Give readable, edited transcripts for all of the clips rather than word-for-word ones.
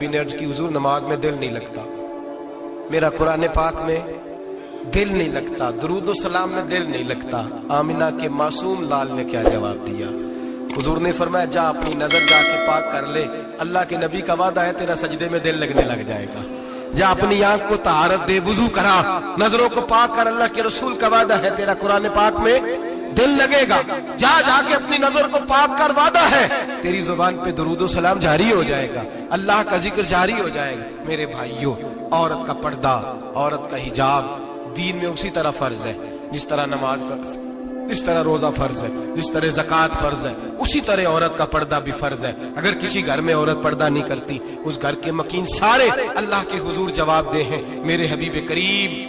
نے عرض کی حضور نماز میں دل نہیں لگتا، میرا قرآن پاک میں دل نہیں لگتا، درود و سلام میں دل نہیں لگتا۔ آمنہ کے معصوم لال نے کیا جواب دیا؟ حضور نے فرمایا جا اپنی نظر جا کے پاک کر لے، اللہ کے نبی کا وعدہ ہے تیرا سجدے میں دل لگنے لگ جائے گا۔ جا اپنی آنکھ کو طہارت دے، وضو کرا، نظروں کو پاک کر، اللہ کے رسول کا وعدہ ہے تیرا قرآن پاک میں دل لگے گا۔ جا جا کے اپنی نظر کو پاک کر، وعدہ ہے تیری زبان پہ درود و سلام جاری ہو جائے گا، اللہ کا ذکر جاری ہو جائے گا۔ میرے بھائیوں، عورت کا پردہ، عورت کا حجاب دین میں اسی طرح فرض ہے جس طرح نماز فرض ہے، جس طرح روزہ فرض ہے، جس طرح زکوٰۃ فرض ہے، اسی طرح عورت کا پردہ بھی فرض ہے۔ اگر کسی گھر میں عورت پردہ نہیں کرتی، اس گھر کے مکین سارے اللہ کے حضور جواب دے ہیں۔ میرے حبیب کریم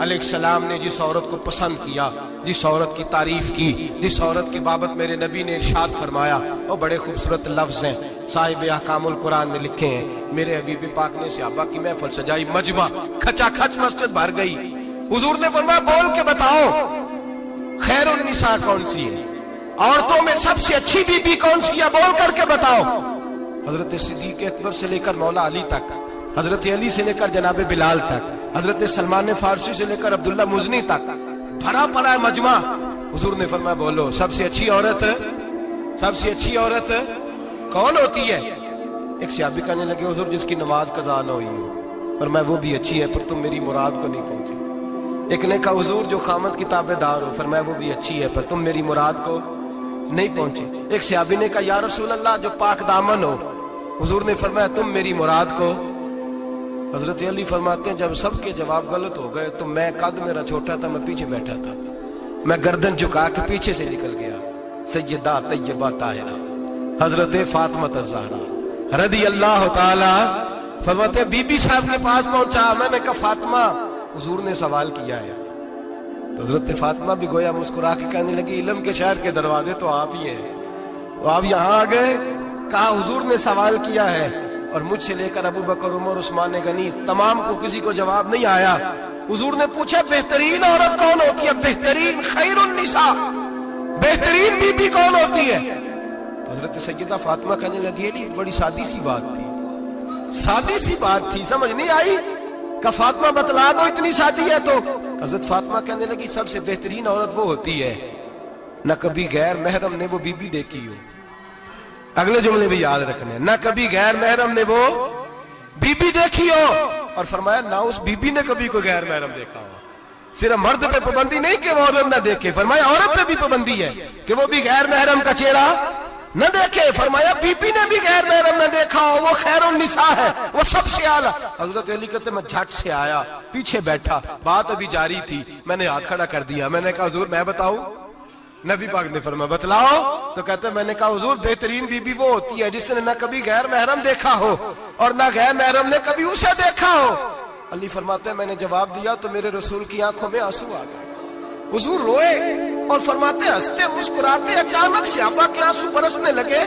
علیہ السلام نے جس عورت کو پسند کیا، جس عورت کی تعریف کی، جس عورت کی بابت میرے نبی نے ارشاد فرمایا، وہ بڑے خوبصورت لفظ ہیں، صاحب احکام القرآن میں لکھے ہیں۔ میرے حبیب پاک نے صحابہ کی محفل سجائی، مجمع کھچا کھچ مسجد بھر گئی۔ حضور نے فرمایا بول کے بتاؤ خیر النساء کون سی ہے، عورتوں میں سب سے اچھی بی بی کون سی ہے، بول کر کے بتاؤ۔ حضرت صدیق اکبر سے لے کر مولا علی تک، حضرت علی سے لے کر جناب بلال تک، حضرت سلمان فارسی سے لے کر عبداللہ مزنی تک بھرا پڑا ہے مجمع۔ حضور نے فرمایا بولو سب سے اچھی عورت، سب سے اچھی عورت کون ہوتی ہے؟ ایک صحابی کہنے لگے حضور جس کی نماز قضا نہ ہوئی ہو، فرمایا وہ بھی اچھی ہے پر تم میری مراد کو نہیں پہنچی۔ ایک نے کہا حضور جو خامد کی تابع دار ہو، فرمایا وہ بھی اچھی ہے پر تم میری مراد کو نہیں پہنچے۔ ایک صحابی نے کہا یا رسول اللہ جو پاک دامن ہو، حضور نے فرمایا تم میری مراد کو۔ حضرت علی فرماتے ہیں جب سب کے جواب غلط ہو گئے تو میں، قد میرا چھوٹا تھا، میں پیچھے بیٹھا تھا، میں گردن جھکا کے پیچھے سے نکل گیا۔ سیدہ طیبہ طاہرہ حضرت فاطمہ الزہرا رضی اللہ تعالی، فرماتے بی بی صاحب کے پاس پہنچا، میں نے کہا فاطمہ حضور نے سوال کیا ہے۔ تو حضرت فاطمہ بھی گویا مسکرا کے کہنے لگی علم کے شہر کے دروازے تو آپ ہی ہیں، تو آپ یہاں آ گئے۔ کہا حضور نے سوال کیا ہے اور مجھ سے لے کر ابو بکر، عمر، عثمان غنی تمام کو کسی کو جواب نہیں آیا۔ حضور نے پوچھا بہترین عورت کون ہوتی ہے، بہترین خیر النساء، بہترین بی بی کون ہوتی ہے؟ تو حضرت سیدہ فاطمہ کہنے لگی علی بڑی سادی سی بات تھی، سادی سی بات تھی، سمجھ نہیں آئی؟ کہ فاطمہ بتلا دو اتنی سادی ہے تو۔ حضرت فاطمہ کہنے لگی سب سے بہترین عورت وہ ہوتی ہے نہ کبھی غیر محرم نے وہ بی بی دیکھی ہو، اگلے جملے بھی یاد رکھنے، نہ کبھی غیر محرم نے وہ بی بی دیکھی ہو، اور فرمایا نہ اس بی بی نے کبھی کوئی غیر محرم دیکھا ہو۔ صرف مرد پہ پابندی نہیں کہ وہ عورت نہ دیکھے، فرمایا عورت پہ بھی پابندی ہے کہ وہ بھی غیر محرم کا چہرہ نہ دیکھے۔ فرمایا بی بی نے بھی غیر محرم نہ دیکھا ہو، وہ خیر النساء ہے، وہ سب سے اعلیٰ۔ حضرت علی کہتے میں جھٹ سے آیا، پیچھے بیٹھا، بات ابھی جاری تھی، میں نے ہاتھ کھڑا کر دیا، میں نے کہا حضور میں بتاؤں؟ نبی پاک نے فرمایا بتلاؤ۔ تو کہتے ہیں میں نے کہا حضور بہترین بی بی وہ ہوتی ہے جس نے نہ کبھی غیر محرم دیکھا ہو اور نہ غیر محرم نے کبھی اسے دیکھا ہو۔ علی فرماتے ہیں میں نے جواب دیا تو میرے رسول کی آنکھوں میں آنسو آ گئے، حضور روئے اور فرماتے ہیں ہنستے مسکراتے اچانک صحابہ کے آنسو برسنے لگے،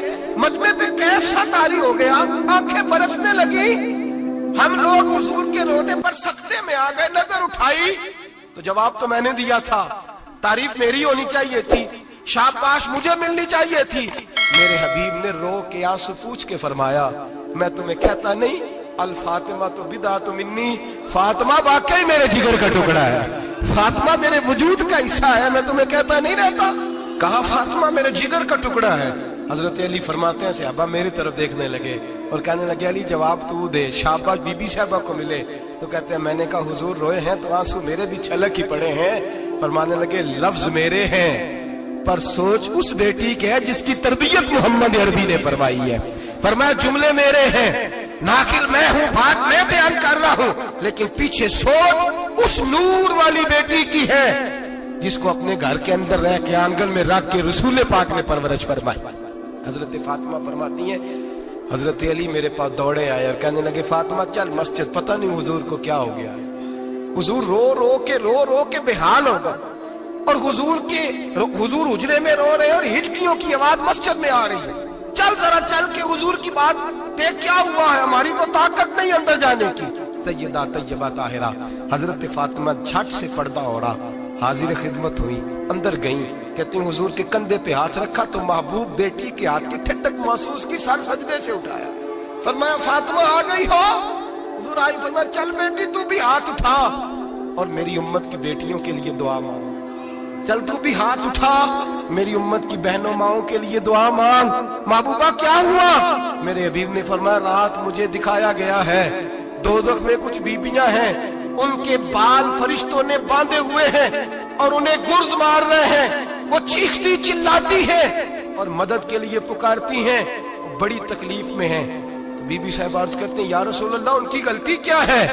مجمع پہ کیف سا طاری ہو گیا، آنکھیں برسنے لگی۔ ہم لوگ حضور کے رونے پر سکتے میں آ گئے، نظر اٹھائی تو جواب تو میں نے دیا تھا، تعریف میری ہونی چاہیے تھی، شاباش مجھے ملنی چاہیے تھی۔ میرے حبیب نے رو کے آنسو پوچھ کے فرمایا میں تمہیں کہتا نہیں الفاطمہ تو بدعۃ منی، فاطمہ واقعی میرے جگر کا ٹکڑا ہے، فاطمہ میرے وجود کا حصہ ہے، میں تمہیں کہتا نہیں رہتا؟ کہا فاطمہ میرے جگر کا ٹکڑا ہے۔ حضرت علی فرماتے ہیں صحابہ میری طرف دیکھنے لگے اور کہنے لگے علی جواب تو دے، شاباش بی بی صاحبہ کو ملے۔ تو کہتے ہیں میں نے کہا حضور روئے ہیں تو آنسو میرے بھی چھلک ہی پڑے ہیں۔ فرمانے لگے لفظ میرے ہیں پر سوچ اس بیٹی کے ہے جس کی تربیت محمد عربی نے فرمائی ہے۔ فرمایا جملے میرے ہیں، ناقل میں ہوں، بات میں بیان کر رہا ہوں، لیکن پیچھے سوچ اس نور والی بیٹی کی ہے جس کو اپنے گھر کے اندر رہ کے آنگن میں رکھ کے رسول پاک نے پرورش فرمائی۔ حضرت فاطمہ فرماتی ہیں حضرت علی میرے پاس دوڑے آئے اور کہنے لگے فاطمہ چل مسجد، پتہ نہیں حضور کو کیا ہو گیا ہے۔ حضور رو رو کے بحال ہو گئے اور حضور حجرے میں رو رہے اور ہچکیوں کی آواز مسجد میں آ رہی ہے، چل ذرا چل کے حضور کی بات دیکھ کیا ہوا ہے، ہماری تو طاقت نہیں اندر جانے کی۔ سیدہ طیبہ طاہرہ حضرت فاطمہ جھٹ سے پردہ اوڑا، حاضر خدمت ہوئی، اندر گئیں، کہتی ہیں حضور کے کندھے پہ ہاتھ رکھا تو محبوب بیٹی کے ہاتھ کی ٹھٹک محسوس کی، سر سجدے سے اٹھایا، फरमाया फातिमा आ गई हो? हुजूर आई, फरमाया चल बेटी तू भी हाथ उठा और मेरी उम्मत की बेटियों के लिए दुआ मांग। चल तू भी हाथ उठा, मेरी उम्मत की बहनों माओं के लिए दुआ मांग। महबूबा क्या हुआ? मेरे हबीब ने फरमाया रात मुझे दिखाया गया है दोज़ख में कुछ बीबियां हैं, उनके बाल फरिश्तों ने बांधे हुए हैं और उन्हें गुर्ज मार रहे हैं। वो चीखती चिल्लाती हैं और मदद के लिए पुकारती हैं, बड़ी तकलीफ में हैं। तो बीबी साहब अर्ज करते हैं या रसूल अल्लाह उनकी गलती क्या है?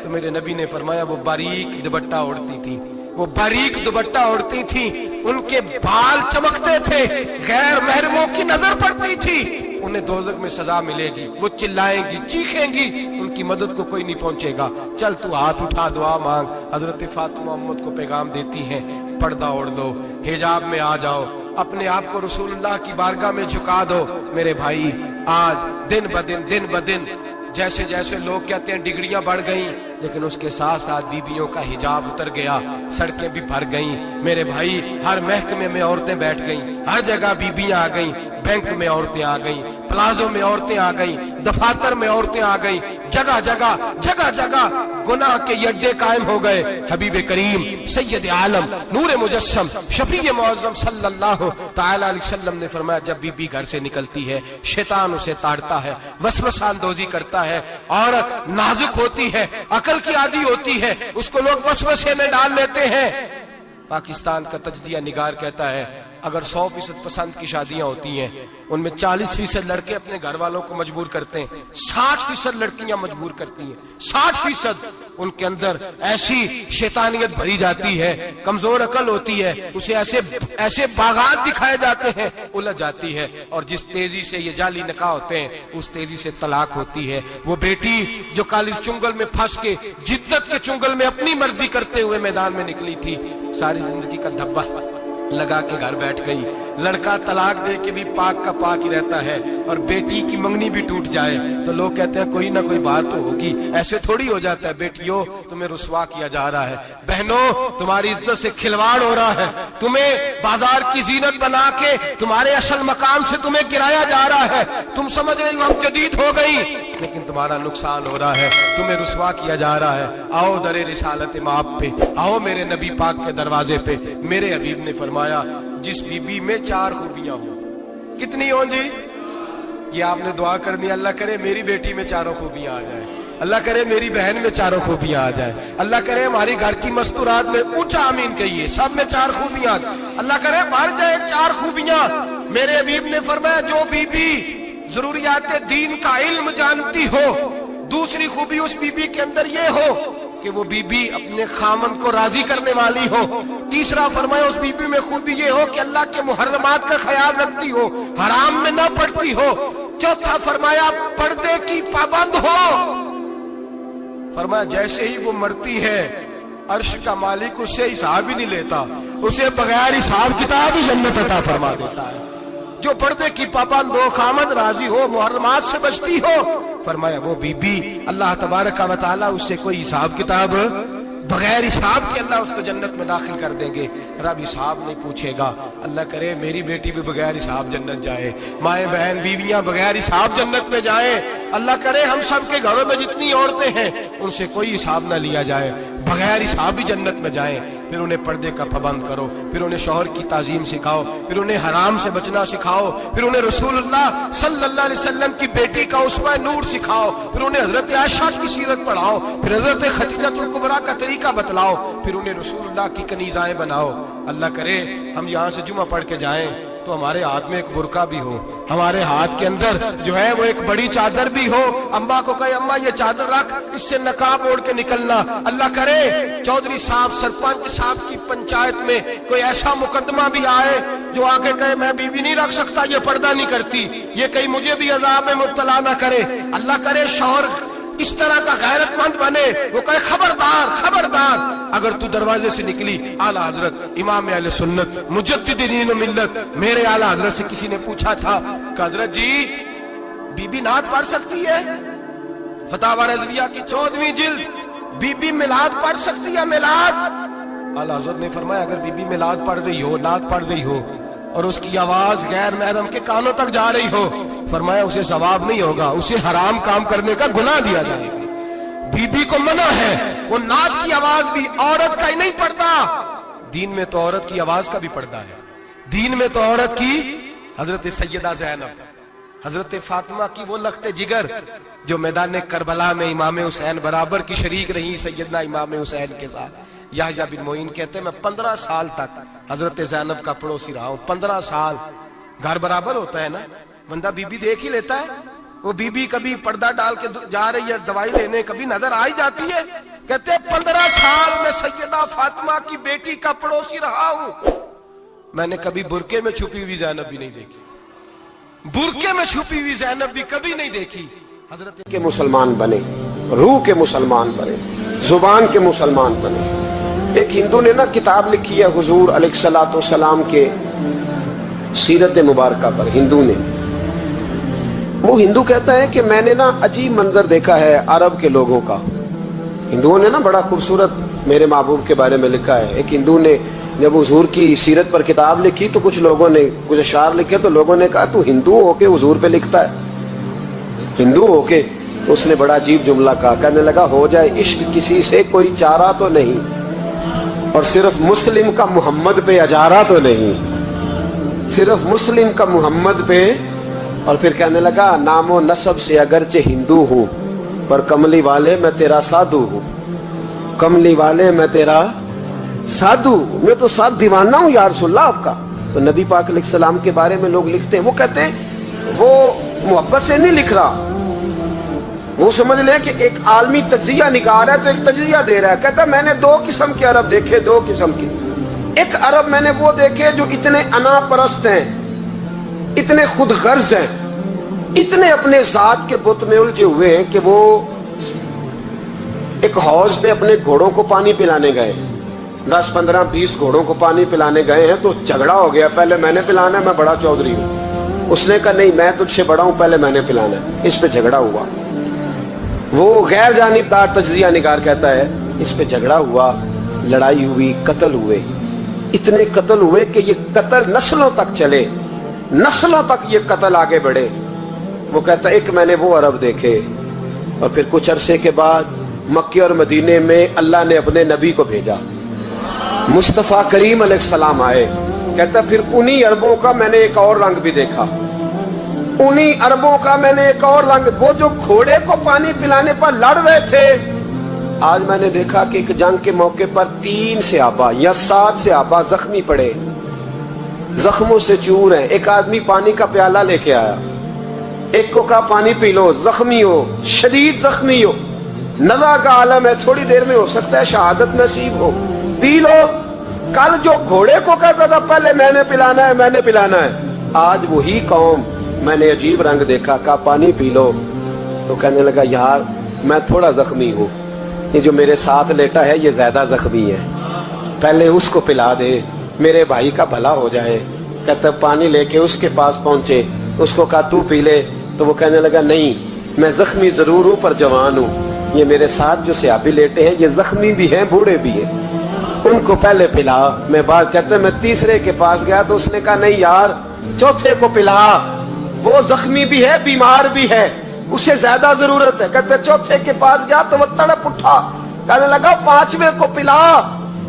तो मेरे नबी ने फरमाया वो बारीक दुपट्टा ओढ़ती थी, वो बारीक दुपट्टा ओढ़ती थी, उनके बाल चमकते थे, गैर महरमों की नजर पड़ती थी, उन्हें दोज़ख में सजा मिलेगी, वो चिल्लाएंगी चीखेंगी, उनकी मदद को कोई नहीं पहुंचेगा। चल तू हाथ उठा दुआ मांग। हजरत फातिमा उम्मत को पैगाम देती हैं पर्दा ओढ़ दो, हिजाब में आ जाओ, अपने आप को रसूलुल्लाह की बारगाह में झुका दो। मेरे भाई आज दिन ब दिन जैसे जैसे लोग कहते हैं डिग्रियां बढ़ गई, लेकिन उसके साथ साथ बीबियों का हिजाब उतर गया, सड़कें भी भर गईं। मेरे भाई हर महकमे में औरतें बैठ गईं, हर जगह बीबियां आ गईं, बैंक में औरतें आ गईं, प्लाजो में औरतें आ गईं, दफातर में औरतें आ गईं, जगह जगह गुनाह के ये अड्डे कायम हो गए। हबीब करीम सैयद आलम नूर मुजस्सम शफी मुअज़्ज़म सल्लल्लाहु तआला अलैहि वसल्लम ने फरमाया जब बीबी घर से निकलती है शैतान उसे ताड़ता है, वसवसा अंदोज़ी करता है। औरत नाजुक होती है, अकल की आदी होती है, उसको लोग वसवसे में डाल लेते हैं। पाकिस्तान का तजदिया निगार कहता है अगर 100% पसंद की शादियां होती हैं उनमें 40% लड़के अपने घर वालों को मजबूर करते हैं, 60% लड़कियां मजबूर करती हैं। 60% उनके अंदर ऐसी शैतानियत भरी जाती है, कमजोर अकल होती है, उसे ऐसे बागात दिखाए जाते हैं, उलझ जाती है। और जिस तेजी से ये जाली निकाह होते हैं उस तेजी से तलाक होती है। वो बेटी जो काली चुंगल में फंस के जिद्दत के चुंगल में अपनी मर्जी करते हुए मैदान में निकली थी, सारी जिंदगी का धब्बा लगा के घर बैठ गई। लड़का तलाक दे के भी पाक का पाक ही रहता है और बेटी की मंगनी भी टूट जाए तो लोग कहते हैं कोई ना कोई बात तो होगी। ऐसे थोड़ी हो जाता है। बेटियों तुम्हें रुसवा किया जा रहा है, बहनों तुम्हारी इज्जत से खिलवाड़ हो रहा है, तुम्हें बाजार की जीनत बना के तुम्हारे असल मकाम से तुम्हें गिराया जा रहा है। तुम समझ रहे हो हम जदीद हो गई, लेकिन तुम्हारा नुकसान हो रहा है, तुम्हें रुसवा किया जा रहा है। आओ दरे रिसालत माप पे, आओ मेरे नबी पाक के दरवाजे पे। मेरे हबीब ने फरमाया जिस बीबी में 4 खूबियां हो, कितनी हो जी? ये आपने दुआ करनी, अल्लाह करे मेरी बेटी में 4 खूबियां आ जाए, अल्लाह करे मेरी बहन में 4 खूबियां आ जाए, अल्लाह करे हमारी घर की मस्तूरात में ऊंचा आमीन कहिए सब में 4 खूबियां, अल्लाह करे भर जाए 4 खूबियां। मेरे हबीब ने फरमाया जो बीबी जरूरियात दीन का इल्म जानती हो, दूसरी खूबी उस बीबी के अंदर ये हो कि वो बीबी अपने खामन को राजी करने वाली हो, तीसरा फरमाया उस बीबी में खूबी ये हो कि अल्लाह के मुहर्रमात का ख्याल रखती हो, हराम में ना पड़ती हो, चौथा फरमाया पर्दे की पाबंद हो। फरमाया जैसे ही वो मरती है अर्श का मालिक उससे हिसाब ही नहीं लेता, उसे बगैर हिसाब किताब ही जन्नत अता फरमा देता है। जो पर्दे की पाबंद हो, खामद राजी हो, मुहर्रमात से बचती हो, फरमाया वो बीबी अल्लाह तबारक व तआला उससे कोई हिसाब किताब बगैर हिसाब के अल्लाह उसको जन्नत में दाखिल कर देंगे। रब हिसाब नहीं पूछेगा। अल्लाह करे मेरी बेटी भी बगैर हिसाब जन्नत जाए, माए बहन बीवियां बगैर हिसाब जन्नत में जाए। अल्लाह करे हम सब के घरों में जितनी औरतें हैं उनसे कोई हिसाब ना लिया जाए, बगैर हिसाब भी जन्नत में जाए। फिर उन्हें पर्दे का पाबंद करो, फिर उन्हें शौहर की ताजीम सिखाओ, फिर उन्हें हराम से बचना सिखाओ, फिर उन्हें रसूलुल्लाह सल्लल्लाहु अलैहि वसल्लम की बेटी का उसवा नूर सिखाओ, फिर उन्हें हजरत आयशा की सीरत पढ़ाओ, फिर हजरत खदीजतुल कुबरा का तरीका बतलाओ, फिर उन्हें रसूलुल्लाह की कनीज़ाएं बनाओ। अल्लाह करे हम यहाँ से जुमा पढ़ के जाएं तो हमारे हाथ में एक बुरका भी हो, हमारे हाथ के अंदर जो है वो एक बड़ी चादर भी हो। अम्मा को कहे अम्मा ये चादर रख, इससे नकाब ओढ़ के निकलना। अल्लाह करे चौधरी साहब सरपंच साहब की पंचायत में कोई ऐसा मुकदमा भी आए जो आके कहे मैं बीवी नहीं रख सकता, ये पर्दा नहीं करती, ये कहीं मुझे भी अजाब में मुब्तला ना करे। अल्लाह करे शौहर इस तरह का गैरतमंद बने, वो कहे खबरदार खबरदार, अगर तू दरवाजे से निकली आला हजरत इमाम अहले सुन्नत मुजद्दिदीन मिल्लत मेरे आला हजरत से किसी ने पूछा था कि हजरत जी बीबी नात पढ़ सकती है? फतावा रज़विया की 14वीं जिल्द, बीबी मिलाद पढ़ सकती है? मिलाद आला हजरत ने फरमाया अगर बीबी मिलाद पढ़ रही हो, नात पढ़ रही हो और उसकी आवाज गैर महरम के कानों तक जा रही हो, फरमाया उसे सवाब नहीं होगा, उसे हराम काम करने का गुनाह दिया जाएगा। बीबी को मना है, वो नाच की आवाज भी औरत का ही नहीं पड़ता, दीन में तो औरत की आवाज का भी पर्दा है। दीन में तो औरत की हजरत सैयदा ज़ैनब, हजरत फातिमा की वो लख्ते जिगर जो मैदान करबला में इमाम हुसैन बराबर की शरीक रही सैयदना इमाम हुसैन के साथ। याह्या बिन मोइन कहते हैं मैं 15 साल तक हजरत ज़ैनब का पड़ोसी रहा हूं। 15 साल, घर बराबर होता है ना, बंदा बीबी देख ही लेता है। वो बीबी कभी पर्दा डाल के जा रही है दवाई लेने, कभी नजर आ ही जाती है। कहते हैं 15 साल में सैयदा फातिमा की बेटी का पड़ोसी रहा हूं, मैंने कभी बुरके में छुपी हुई ज़ैनब भी नहीं देखी, बुरके में छुपी हुई ज़ैनब भी कभी नहीं देखी। हजरत के मुसलमान बने, रूह के मुसलमान बने, जुबान के मुसलमान बने। एक हिंदू ने ना किताब लिखी है हुजूर अलैहिस्सलाम के सीरत मुबारका पर। हिंदू ने, वो हिंदू कहता है कि मैंने ना अजीब मंजर देखा है अरब के लोगों का। हिंदुओं ने ना बड़ा खूबसूरत मेरे महबूब के बारे में लिखा है। एक हिंदू ने जब हुजूर की सीरत पर किताब लिखी तो कुछ लोगों ने कुछ अशार लिखे, तो लोगों ने कहा तू हिंदू होके हुजूर पे लिखता है, हिंदू होके। तो उसने बड़ा अजीब जुमला कहा, कहने लगा हो जाए इश्क किसी से कोई चारा तो नहीं, और सिर्फ मुस्लिम का मोहम्मद पे अजारा तो नहीं, सिर्फ मुस्लिम का मोहम्मद पे। और फिर कहने लगा नामो नसब से अगरचे हिंदू हूं, पर कमली वाले मैं तेरा साधु हूं, कमली वाले मैं तेरा साधु, मैं तो साथ दीवाना हूं या रसूलल्लाह आपका। तो नबी पाक अलैहिस्सलाम के बारे में लोग लिखते हैं, वो कहते हैं वो मोहब्बत से नहीं लिख रहा, वो समझ ले कि एक आलमी तज्जिया निकाल है तो एक तज्जिया दे रहा है। कहता मैंने 2 किस्म के अरब देखे, 2 किस्म के। एक अरब मैंने वो देखे जो इतने अना परस्त हैं, इतने खुद गर्ज हैं, इतने अपने जात के बुत में उलझे हुए हैं कि वो एक हौज पे अपने घोड़ों को पानी पिलाने गए, 10, 15, 20 घोड़ों को पानी पिलाने गए हैं। तो झगड़ा हो गया, पहले मैंने पिलाना है, मैं बड़ा चौधरी हूं। उसने कहा नहीं मैं तुझसे बड़ा हूं, पहले मैंने पिलाना है। इस पे झगड़ा हुआ। वो गैर जानिबदार तज्जिया निगार कहता है इस पे झगड़ा हुआ, लड़ाई हुई, कत्ल हुए, इतने कत्ल हुए कि ये कत्ल नस्लों तक चले, नस्लों तक ये कत्ल आगे बढ़े। वो कहता है एक मैंने वो अरब देखे। और फिर कुछ अरसे के बाद मक्के और मदीने में अल्लाह ने अपने नबी को भेजा, मुस्तफा करीम अलैहिस्सलाम आए। कहता फिर उन्हीं अरबों का मैंने एक और रंग भी देखा, उन्हीं अरबों का मैंने एक और रंग, वो जो घोड़े को पानी पिलाने पर लड़ रहे थे, आज मैंने देखा कि एक जंग के मौके पर 3 सहाबा या 7 सहाबा जख्मी पड़े, जख्मों से चूर हैं। एक आदमी पानी का प्याला लेके आया, एक को कहा पानी पी लो, जख्मी हो, शदीद जख्मी हो, नज़ा का आलम है, थोड़ी देर में हो सकता है शहादत नसीब हो, पी लो। कल जो घोड़े को कहता था पहले मैंने पिलाना है, मैंने पिलाना है, आज वही कौम मैंने अजीब रंग देखा, कहा पानी पी लो। तो कहने लगा यार मैं थोड़ा जख्मी हूँ, ये जो मेरे साथ लेटा है ये ज्यादा जख्मी है, पहले उसको पिला दे, मेरे भाई का भला हो जाए। कहता पानी लेके उसके पास पहुंचे, उसको कहा तू पी ले। तो वो कहने लगा नहीं मैं जख्मी जरूर हूँ पर जवान हूँ, ये मेरे साथ जो सहाबी लेटे हैं ये जख्मी भी हैं, बूढ़े भी हैं, उनको पहले पिला। मैं बात करते मैं तीसरे के पास गया तो उसने कहा नहीं यार चौथे को पिला, वो जख्मी भी है, बीमार भी है, उसे ज्यादा जरूरत है। कहते चौथे के पास गया तो वो तड़प उठा, कहने लगा 5वें को पिला,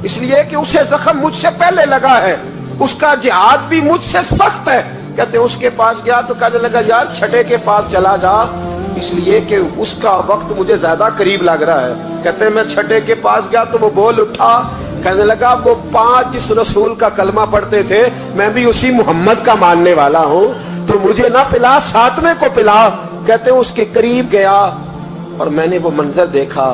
इसलिए कि उसे जख्म मुझसे पहले लगा है, उसका जिहाद भी मुझसे सख्त है। कहते उसके पास गया तो कहने लगा यार 6ठे के पास चला जा, इसलिए कि उसका वक्त मुझे ज्यादा करीब लग रहा है। कहते मैं 6ठे के पास गया तो वो बोल उठा, कहने लगा वो 5 जिस रसूल का कलमा पढ़ते थे मैं भी उसी मोहम्मद का मानने वाला हूँ, तो मुझे ना पिला 7वें को पिला। कहते उसके करीब गया और मैंने वो मंजर देखा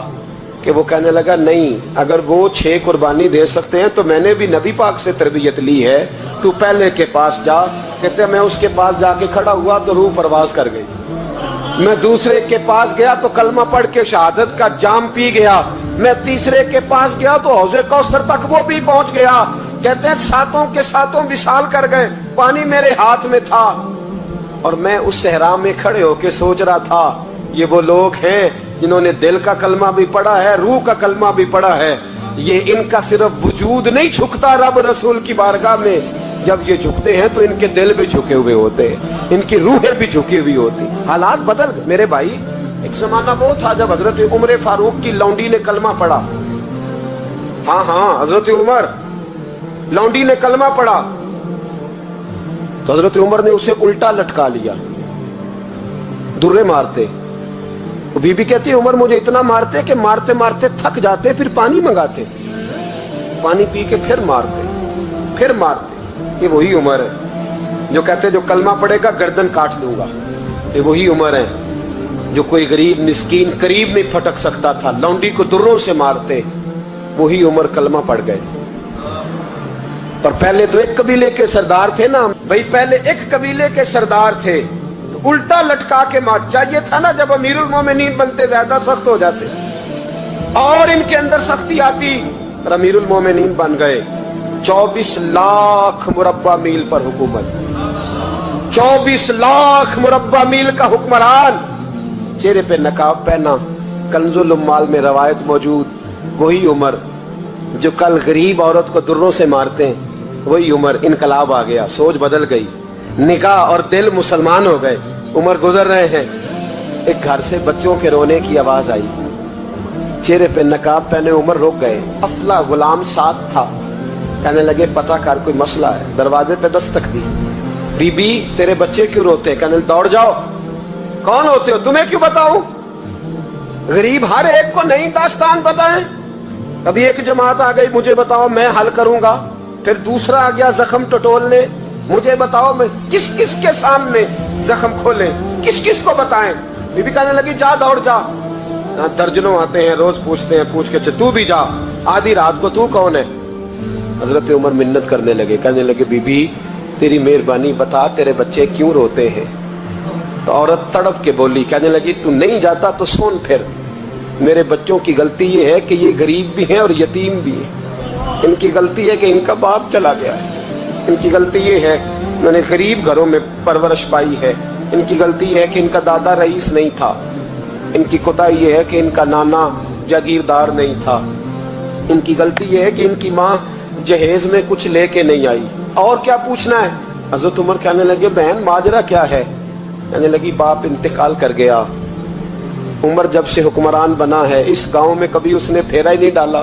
कि वो कहने लगा नहीं अगर वो 6 कुर्बानी दे सकते हैं तो मैंने भी नबी पाक से तरबियत ली है, तू पहले के पास जा। कहते मैं उसके पास जाके खड़ा हुआ तो रूह परवाज कर गई। मैं दूसरे के पास गया तो कलमा पढ़ के शहादत का जाम पी गया। मैं तीसरे के पास गया तो हौज़े कौसर तक वो भी पहुंच गया। कहते हैं 7 के 7 विसाल कर गए, पानी मेरे हाथ में था और मैं उस सहरा में खड़े होके सोच रहा था ये वो लोग हैं जिन्होंने दिल का कलमा भी पढ़ा है, रूह का कलमा भी पढ़ा है, ये इनका सिर्फ वजूद नहीं झुकता रब रसूल की बारगाह में, जब ये झुकते हैं तो इनके दिल भी झुके हुए होते हैं, इनकी रूहें भी झुकी हुई होती। हालात बदल गए मेरे भाई। एक जमाना वो था जब हजरत उमर फारूक की लौंडी ने कलमा पढ़ा। हाँ हाँ, हजरत उमर लौंडी ने कलमा पढ़ा तो हजरत उमर ने उसे उल्टा लटका लिया, दुर्रे मारते। बीबी कहती है उमर मुझे इतना मारते कि मारते मारते थक जाते, फिर पानी मंगाते, पानी पी के फिर मारते। ये वही उमर है जो कहते जो कलमा पड़ेगा गर्दन काट दूंगा। ये वही उमर है जो कोई गरीब मिस्कीन करीब नहीं फटक सकता था, लौंडी को दुर्रों से मारते। वही उमर कलमा पड़ गए। और पहले तो एक कबीले के सरदार थे ना भाई, पहले एक कबीले के सरदार थे तो उल्टा लटका के मार। चाहिए था ना जब अमीरुल मोमिनीन बनते ज्यादा सख्त हो जाते और इनके अंदर सख्ती आती, और अमीरुल मोमिनीन बन गए। 24 लाख मुरब्बा मील पर हुकूमत, 24 लाख मुरब्बा मील का हुक्मरान, चेहरे पे नकाब पहना। कंजुल उम्माल में रवायत मौजूद, वही उमर जो कल गरीब औरत को दुर्रों से मारते हैं, वही उमर। इनकलाब आ गया, सोच बदल गई, निगाह और दिल मुसलमान हो गए। उमर गुजर रहे हैं, एक घर से बच्चों के रोने की आवाज आई, चेहरे पे नकाब पहने उमर रुक गए। अफला गुलाम साथ था, कहने लगे पता कर कोई मसला है। दरवाजे पे दस्तक दी, बीबी तेरे बच्चे क्यों रोते? कहने दौड़ जाओ, कौन होते हो, तुम्हें क्यों बताऊं? गरीब हर एक को नहीं दास्तान पता है। कभी एक जमात आ गई, मुझे बताओ मैं हल करूंगा। फिर दूसरा आ गया जख्म टटोलने, मुझे बताओ मैं किस किस के सामने जख्म खोले, किस किस को बताएं। बीबी कहने लगी जा दौड़ जा। दर्जनों आते हैं रोज, पूछते हैं, पूछ के तू भी जा, आधी रात को तू कौन है? हजरत उमर मिन्नत करने लगे, कहने लगे बीबी तेरी मेहरबानी बता तेरे बच्चे क्यों रोते हैं? तो औरत तड़प के बोली, कहने लगी तू नहीं जाता तो सुन, फिर मेरे बच्चों की गलती ये है कि ये गरीब भी हैं और यतीम भी हैं। इनकी गलती है कि इनका बाप चला गया है, इनकी गलती ये है मैंने गरीब घरों में परवरिश पाई है, इनकी गलती है कि इनका दादा रईस नहीं था, इनकी कोताही ये है कि इनका नाना जागीरदार नहीं था, इनकी गलती ये है कि इनकी माँ जहेज में कुछ लेके नहीं आई। और क्या पूछना है? हजरत उमर कहने लगे बहन माजरा क्या है? कहने लगी बाप इंतकाल कर गया। उमर जब से हुक्मरान बना है इस गांव में कभी उसने फेरा ही नहीं डाला,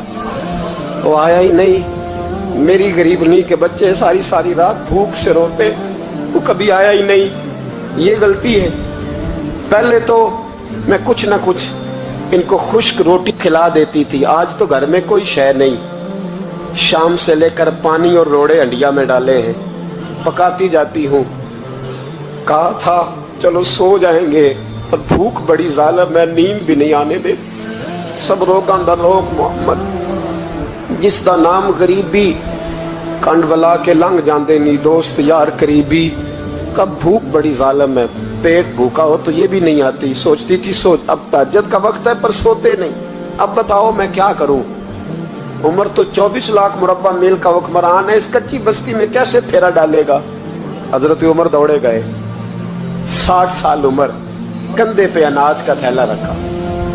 वो आया ही नहीं। मेरी गरीबनी के बच्चे सारी सारी रात भूख से रोते, वो कभी आया ही नहीं। ये गलती है। पहले तो मैं कुछ ना कुछ इनको खुश्क रोटी खिला देती थी, आज तो घर में कोई शय नहीं। शाम से लेकर पानी और रोड़े हंडिया में डाले हैं, पकाती जाती हूँ। कहा था चलो सो जाएंगे, पर भूख बड़ी जालिम है, नींद भी नहीं आने दे। सब रोगां दा रोग मोहम्मद, जिसदा नाम गरीबी, कंड वला के लंघ जाते नी दोस्त यार करीबी। कब भूख बड़ी जालिम है, पेट भूखा हो तो ये भी नहीं आती। सोचती थी सोच अब तहज्जुद का वक्त है पर सोते नहीं, अब बताओ मैं क्या करूं। उमर तो 24 लाख मुरब्बा मील का हुक्मरान है, इस कच्ची बस्ती में कैसे फेरा डालेगा। हजरत उमर दौड़े गए, 60 साल उम्र, कंधे पे अनाज का थैला रखा,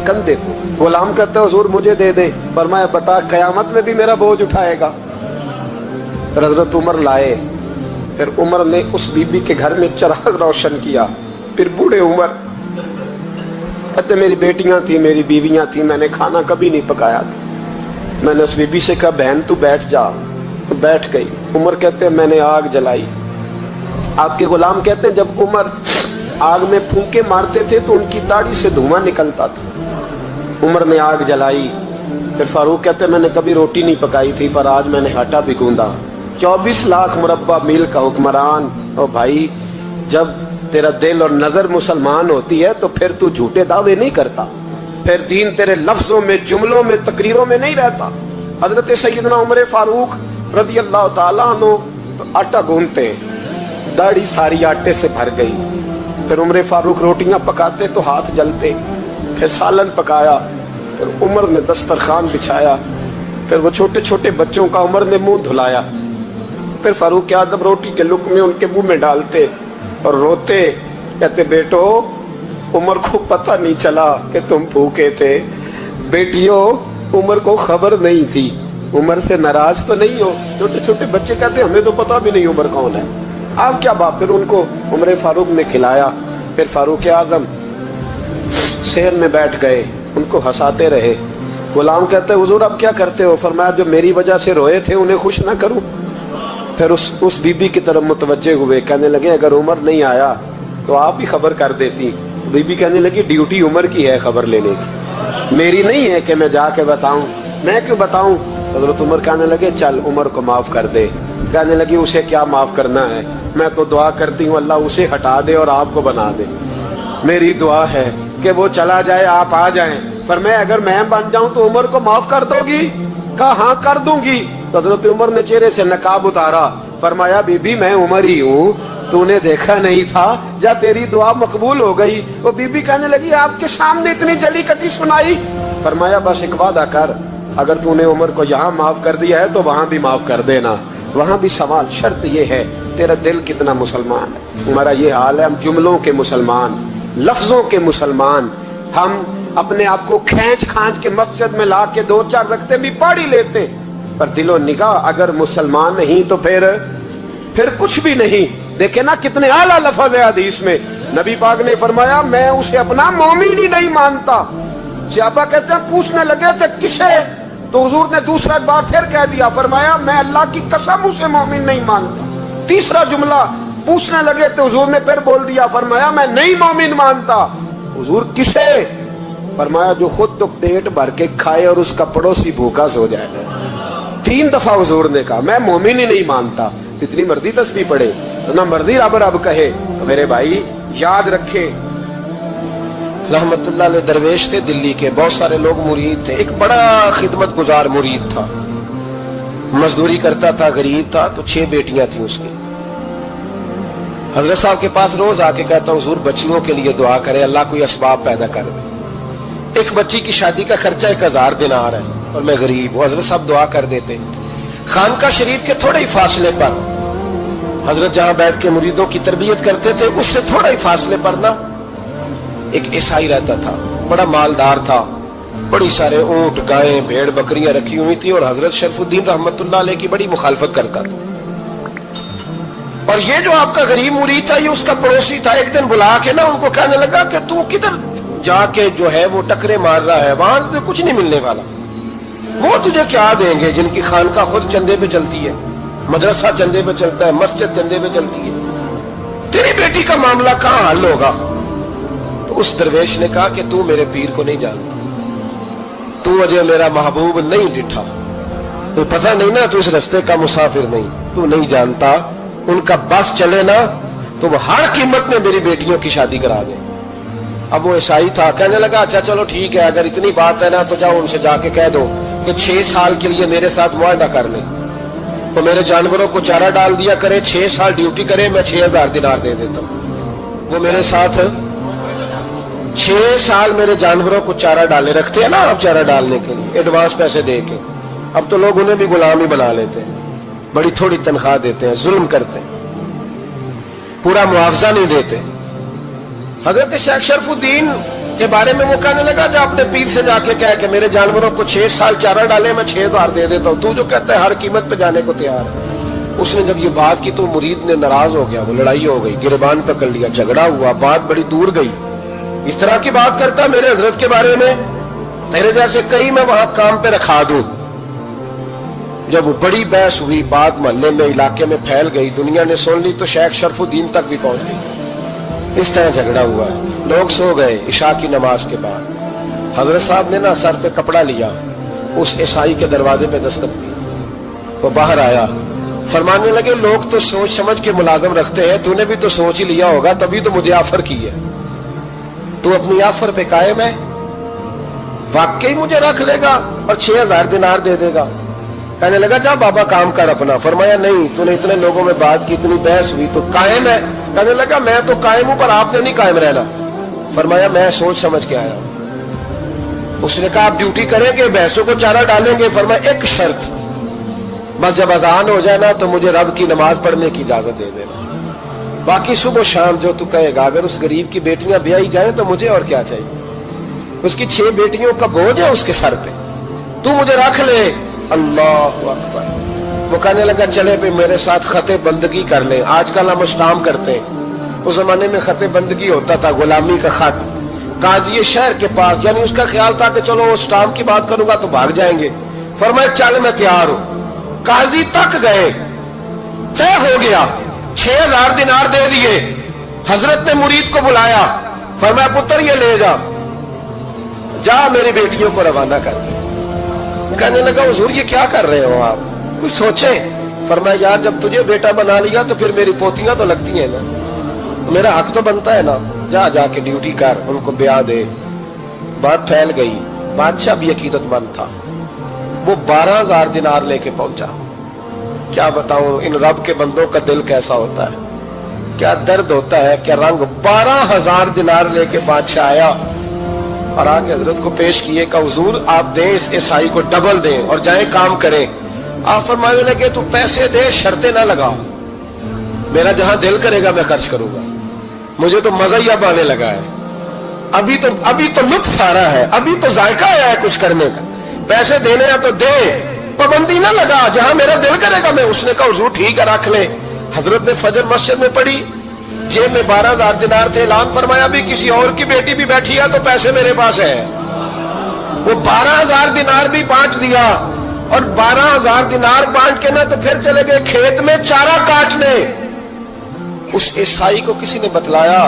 कंधे पे। गुलाम कहते हुजूर मुझे दे दे, फरमाया बता कयामत में भी मेरा बोझ उठाएगा। हजरत उमर लाए, फिर उमर ने उस बीबी के घर में चिराग रोशन किया। फिर बूढ़े उमर कहते मेरी बेटियां थी, मेरी बीवियां थी, मैंने खाना कभी नहीं पकाया था। मैंने उस बीबी से कहा बहन तू बैठ जा, तो बैठ गई। उमर कहते मैंने आग जलाई। आपके गुलाम कहते हैं जब उमर आग में फूंके मारते थे तो उनकी दाढ़ी से धुआं निकलता था। उमर ने आग जलाई। फिर फारूक कहते मैंने कभी रोटी नहीं पकाई थी, पर आज मैंने आटा भी गूंदा। 24 लाख मुरब्बा मील का हुक्मरान। और भाई जब तेरा दिल और नजर मुसलमान होती है तो फिर तू झूठे दावे नहीं करता, फिर दीन तेरे लफ्जों में, जुमलों में, तकरीरों में नहीं रहता। हजरत सैयदना उमर फारूक रज़ी अल्लाह ताला अन्हु आटा गूंथते, दाढ़ी सारी आटे से भर गई। फिर उमर फारूक रोटियां पकाते तो हाथ जलते। फिर सालन पकाया, फिर उमर ने दस्तरखान बिछाया। फिर वो छोटे छोटे बच्चों का उमर ने मुंह धुलाया। फिर फारूक आज़म रोटी के लुक़मे उनके मुंह में डालते और रोते, कहते बेटो उमर को पता नहीं चला कि तुम भूखे थे। बेटियों उमर को खबर नहीं थी उम्र से नाराज तो नहीं हो? छोटे छोटे बच्चे कहते हमें तो पता भी नहीं उम्र कौन है, आप क्या बात। फिर उनको उमर फारूक ने खिलाया, फिर फारूक आजम शेर में बैठ गए, उनको हंसाते रहे। गुलाम कहते हुजूर अब क्या करते हो? फरमाया जो मेरी वजह से रोए थे उन्हें खुश ना करूं। फिर उस बीबी की तरफ मुतवज्जे हुए, कहने लगे अगर उमर नहीं आया तो आप ही खबर कर देती। तो बीबी कहने लगी ड्यूटी उमर की है खबर लेने की, मेरी नहीं है कि मैं जाके बताऊं, मैं क्यों बताऊं। हजरत उमर कहने लगे चल उमर को माफ कर दे। कहने लगी उसे क्या माफ करना है, मैं तो दुआ करती हूँ अल्लाह उसे हटा दे और आपको बना दे। मेरी दुआ है कि वो चला जाए आप आ जाएं, पर मैं अगर मैं बन जाऊं तो उमर को माफ कर दोगी? कहा हाँ कर दूंगी। हजरत उमर ने चेहरे से नकाब उतारा, फरमाया बीबी मैं उमर ही हूँ, तूने देखा नहीं था, या तेरी दुआ मकबूल हो गई। वो बीबी कहने लगी आपके सामने इतनी जली कटी सुनाई। फरमाया बस एक वादा कर, अगर तूने उमर को यहाँ माफ कर दिया है तो वहां भी माफ कर देना। वहां भी सवाल शर्त ये है तेरा दिल कितना मुसलमान है। हमारा ये हाल है, हम जुमलों के मुसलमान, लफ्जों के मुसलमान, हम अपने आप को खींच खांच के मस्जिद में ला के 2-4 रखते भी पढ़ ही लेते, पर दिलो निगाह अगर मुसलमान नहीं तो फिर कुछ भी नहीं। देखे ना कितने आला लफ्ज है हदीस में, नबी पाक ने फरमाया मैं उसे अपना मोमिन ही नहीं मानता। सहाबा कहते हैं पूछने लगे थे किसे, तो हुजूर ने दूसरा बार फिर कह दिया, फरमाया मैं अल्लाह की कसम उसे मोमिन नहीं मानता। तीसरा जुमला पूछने लगे तो हुजूर ने फिर बोल दिया, फरमाया मैं नहीं मोमिन मानता। हुजूर किसे? फरमाया जो खुद तो पेट भर के खाए और उसका पड़ोसी भूखा सो जाए। 3 दफा हुजूर ने कहा मैं मोमिन ही नहीं मानता। इतनी मर्जी तस्बीह पढ़े तो ना मर्जी रब कहे। तो मेरे भाई याद रखे, रहमतुल्लाह अलैह दरवेश थे दिल्ली के, बहुत सारे लोग मुरीद थे। एक बड़ा खिदमत गुजार मुरीद था, मजदूरी करता था, गरीब था, तो 6 बेटियां थी उसकी। हजरत साहब के पास रोज आके कहता हुजूर बच्चियों के लिए दुआ करे, अल्लाह कोई असबाब पैदा कर दे। एक बच्ची की शादी का खर्चा 1000 दिनार है और मैं गरीब हूं। हजरत साहब दुआ कर देते। खानका शरीफ के थोड़े ही फासले पर, हजरत जहां बैठ के मुरीदों की तरबियत करते थे उससे थोड़ा ही फासले पर ना एक ईसाई रहता था, बड़ा मालदार था, बड़ी सारे ऊंट गायें भेड़ बकरियां रखी हुई थी और हजरत शरफुद्दीन रहमतुल्लाह अलैह की बड़ी मुखालफत करता था। और ये जो आपका गरीब मुरीद था ये उसका पड़ोसी था। एक दिन बुला के ना उनको कहने लगा कि तू किधर जाके जो है वो टकरे मार रहा है, वहां से कुछ नहीं मिलने वाला, वो तुझे क्या देंगे जिनकी खानका खुद चंदे पे चलती है, मदरसा चंदे पे चलता है, मस्जिद चंदे पे चलती है, तेरी बेटी का मामला कहां हल होगा। तो उस दरवेश ने कहा कि तू मेरे पीर को नहीं जानता, तू अजय मेरा महबूब नहीं डिठा, तो पता नहीं ना, तू इस रास्ते का मुसाफिर नहीं, तू नहीं जानता, उनका बस चले ना तो वो हर कीमत में मेरी बेटियों की शादी करा दे। अब वो ईसाई था, कहने लगा अच्छा चलो ठीक है, अगर इतनी बात है ना तो जाओ उनसे जाके कह दो कि 6 साल के लिए मेरे साथ मुआहदा कर ले, तो मेरे जानवरों को चारा डाल दिया करे, 6 साल ड्यूटी करे, मैं 6000 दिनार दे देता हूं। वो मेरे साथ 6 साल मेरे जानवरों को चारा डाले, रखते हैं ना आप चारा डालने के लिए एडवांस पैसे दे के। अब तो लोग उन्हें भी गुलाम ही बना लेते हैं, बड़ी थोड़ी तनख्वाह देते हैं, जुल्म करते हैं, पूरा मुआवजा नहीं देते। हजरत शेख शरफुद्दीन के बारे में वो कहने लगा जो अपने पीर से जाके कह के मेरे जानवरों को 6 साल चारा डाले, मैं 6000 दे देता हूं, तू जो कहता है हर कीमत पे जाने को तैयार है। उसने जब ये बात की तो मुरीद ने नाराज हो गया, वो लड़ाई हो गई, गिरबान पकड़ लिया, झगड़ा हुआ, बात बड़ी दूर गई। इस तरह की बात करता मेरे हजरत के बारे में, तेरे जैसे कई मैं वहां काम पे रखा दूं। जब वो बड़ी बहस हुई, बात मोहल्ले में इलाके में फैल गई, दुनिया ने सुन ली, तो शेख शरफुद्दीन तक भी पहुंच गई। इस तरह झगड़ा हुआ, लोग सो गए इशा की नमाज के बाद। हजरत साहब ने ना सर पे कपड़ा लिया, उस ईसाई के दरवाजे पे दस्तक दी, वो बाहर आया, फरमाने लगे लोग तो सोच समझ के मुलाजम रखते हैं, तूने भी तो सोच ही लिया होगा, तभी तो मुझे ऑफर की है, तू अपनी ऑफर पे कायम है, वाकई मुझे रख लेगा और 6000 दिनार दे देगा। कहने लगा जा बाबा काम कर अपना। फरमाया नहीं, तूने इतने लोगों में बात की, इतनी बहस हुई, तो कायम है। कहने लगा मैं तो कायम हूं पर आपने नहीं कायम रहना। फरमाया मैं सोच समझ के आया हूं। उसने कहा आप ड्यूटी करेंगे, भैंसों को चारा डालेंगे। फरमाया एक शर्त, बस जब अजान हो जाए ना तो मुझे रब की नमाज पढ़ने की इजाजत दे देना, बाकी सुबह शाम जो तू कहेगा। अगर उस गरीब की बेटियां ब्याही जाए तो मुझे और क्या चाहिए, उसकी 6 बेटियों का बोझ है उसके सर पे, तू मुझे रख ले, अल्लाह अकबर। वो कहने लगा चले पे मेरे साथ खते बंदगी कर ले। आजकल हम स्टाम्प करते हैं, उस जमाने में खते बंदगी होता था, गुलामी का खत। काजी शहर के पास, यानी उसका ख्याल था कि चलो वो स्टाम्प की बात करूंगा तो भाग जाएंगे। फरमाया चल मैं तैयार हूं। काजी तक गए, तय हो गया, 6000 दिनार दे दिए। हजरत ने मुरीद को बुलाया, फरमाया पुत्र ये ले जा मेरी बेटियों को रवाना कर दे। कहने लगा हुजूर ये क्या कर रहे हो आप, कुछ सोचे। फरमाया यार जब तुझे बेटा बना लिया तो फिर मेरी पोतियां तो लगती हैं ना, मेरा हक तो बनता है ना। जाके ड्यूटी कर, उनको ब्याह दे। बात फैल गई। बादशाह भी अकीदतमंद था, वो 12000 दिनार लेके पहुंचा। क्या बताऊं इन रब के बंदों का दिल कैसा होता है, क्या दर्द होता है, क्या रंग। 12000 दिनार लेके बादशाह आया और आके हजरत को पेश किए का हुजूर आप दें इस ईसाई को डबल दें और जाए काम करें। आप फरमाने लगे तू पैसे दे, शर्तें ना लगा, मेरा जहां दिल करेगा मैं खर्च करूंगा। मुझे तो मजा ही अब आने लगा है, अभी तो लुत्फ आ रहा है, अभी तो जायका आया है कुछ करने का। पैसे देने हैं तो दे, पाबंदी ना लगा, जहां मेरा दिल करेगा मैं। उसने कहा हुजूर ठीक है रख ले। हजरत ने फजर मस्जिद में पढ़ी, जेब में 12000 दिनार थे। ऐलान फरमाया भी किसी और की बेटी भी बैठी है तो पैसे मेरे पास है। वो 12000 दिनार भी बांट दिया और 12000 दिनार बांट के ना तो फिर चले गए खेत में चारा काटने। उस ईसाई को किसी ने बतलाया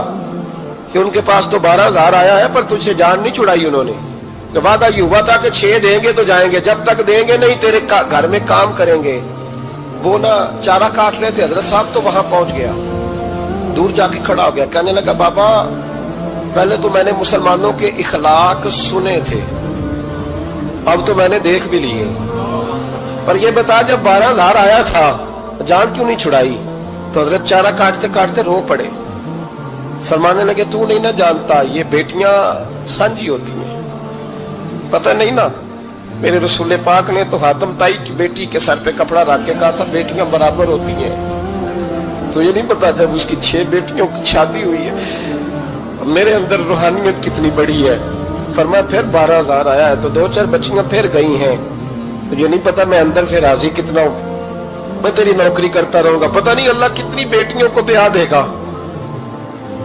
कि उनके पास तो 12000 आया है पर तुझसे जान नहीं छुड़ाई उन्होंने। वादा ये हुआ था कि 6 देंगे तो जाएंगे, जब तक देंगे नहीं तेरे घर में काम करेंगे। वो ना चारा काट रहे थे, हजरत साहब तो वहां पहुंच गया, दूर जाके खड़ा हो गया। कहने लगा बाबा पहले तो मैंने मुसलमानों के इखलाक सुने थे, अब तो मैंने देख भी लिए, पर ये बता जब 12000 आया था जान क्यों नहीं छुड़ाई। तो हजरत चारा काटते काटते रो पड़े। फरमाने लगे तू नहीं ना जानता ये बेटियां सांझी होती हैं, पता नहीं ना। मेरे रसूल पाक ने तो हातम ताई की बेटी के सर पे कपड़ा रख के कहा था बेटियां बराबर होती हैं। तो ये नहीं पता जब उसकी 6 बेटियों की शादी हुई है। मेरे अंदर रूहानियत कितनी बड़ी है। फरमाया फिर 12000 आया है तो 2-4 बच्चियां फिर गई हैं। तो ये नहीं पता मैं अंदर से राजी कितना हूं, मैं तेरी नौकरी करता रहूंगा, पता नहीं अल्लाह कितनी बेटियों को ब्याह देगा।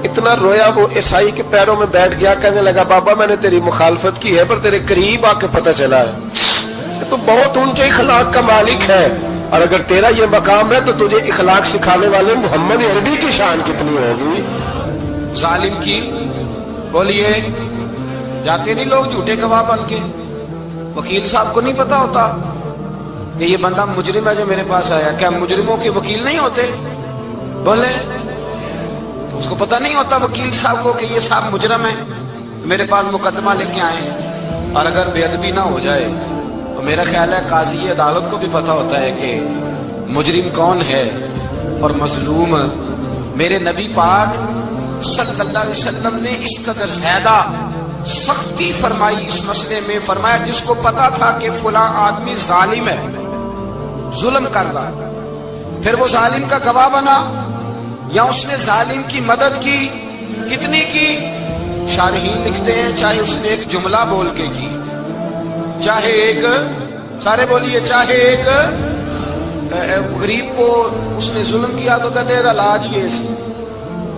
इतना रोया वो ईसाई के पैरों में बैठ गया। कहने लगा बाबा मैंने तेरी मुखालफत की है पर तेरे करीब आके पता चला है तो बहुत ऊंचे इखलाक का मालिक है, और अगर तेरा ये मकाम है तो तुझे इखलाक सिखाने वाले मोहम्मद अरबी की शान कितनी होगी। जालिम की बोलिए जाते नहीं लोग झूठे गवाह बन के। वकील साहब को नहीं पता होता कि ये बंदा मुजरिम है जो मेरे पास आया। क्या मुजरिमों के वकील नहीं होते? बोले तो उसको पता नहीं होता वकील साहब को कि ये साहब मुजरिम है, मेरे पास मुकदमा लेके आए। और अगर बेअदबी ना हो जाए तो मेरा ख्याल है काजी अदालत को भी पता होता है कि मुजरिम कौन है और मजलूम। मेरे नबी पाक सल्लल्लाहु अलैहि वसल्लम ने इस कदर ज्यादा सख्ती फरमाई इस मसले में। फरमाया जिसको पता था कि फला आदमी जालिम है, जुल्म कर रहा, फिर वो जालिम का गवाह बना या उसने जालिम की मदद की, कितनी की? शारहीन लिखते हैं चाहे उसने एक जुमला बोल के की, चाहे एक, सारे बोलिए, चाहे एक गरीब को उसने जुल्म किया तो कहते हैं इलाज ये,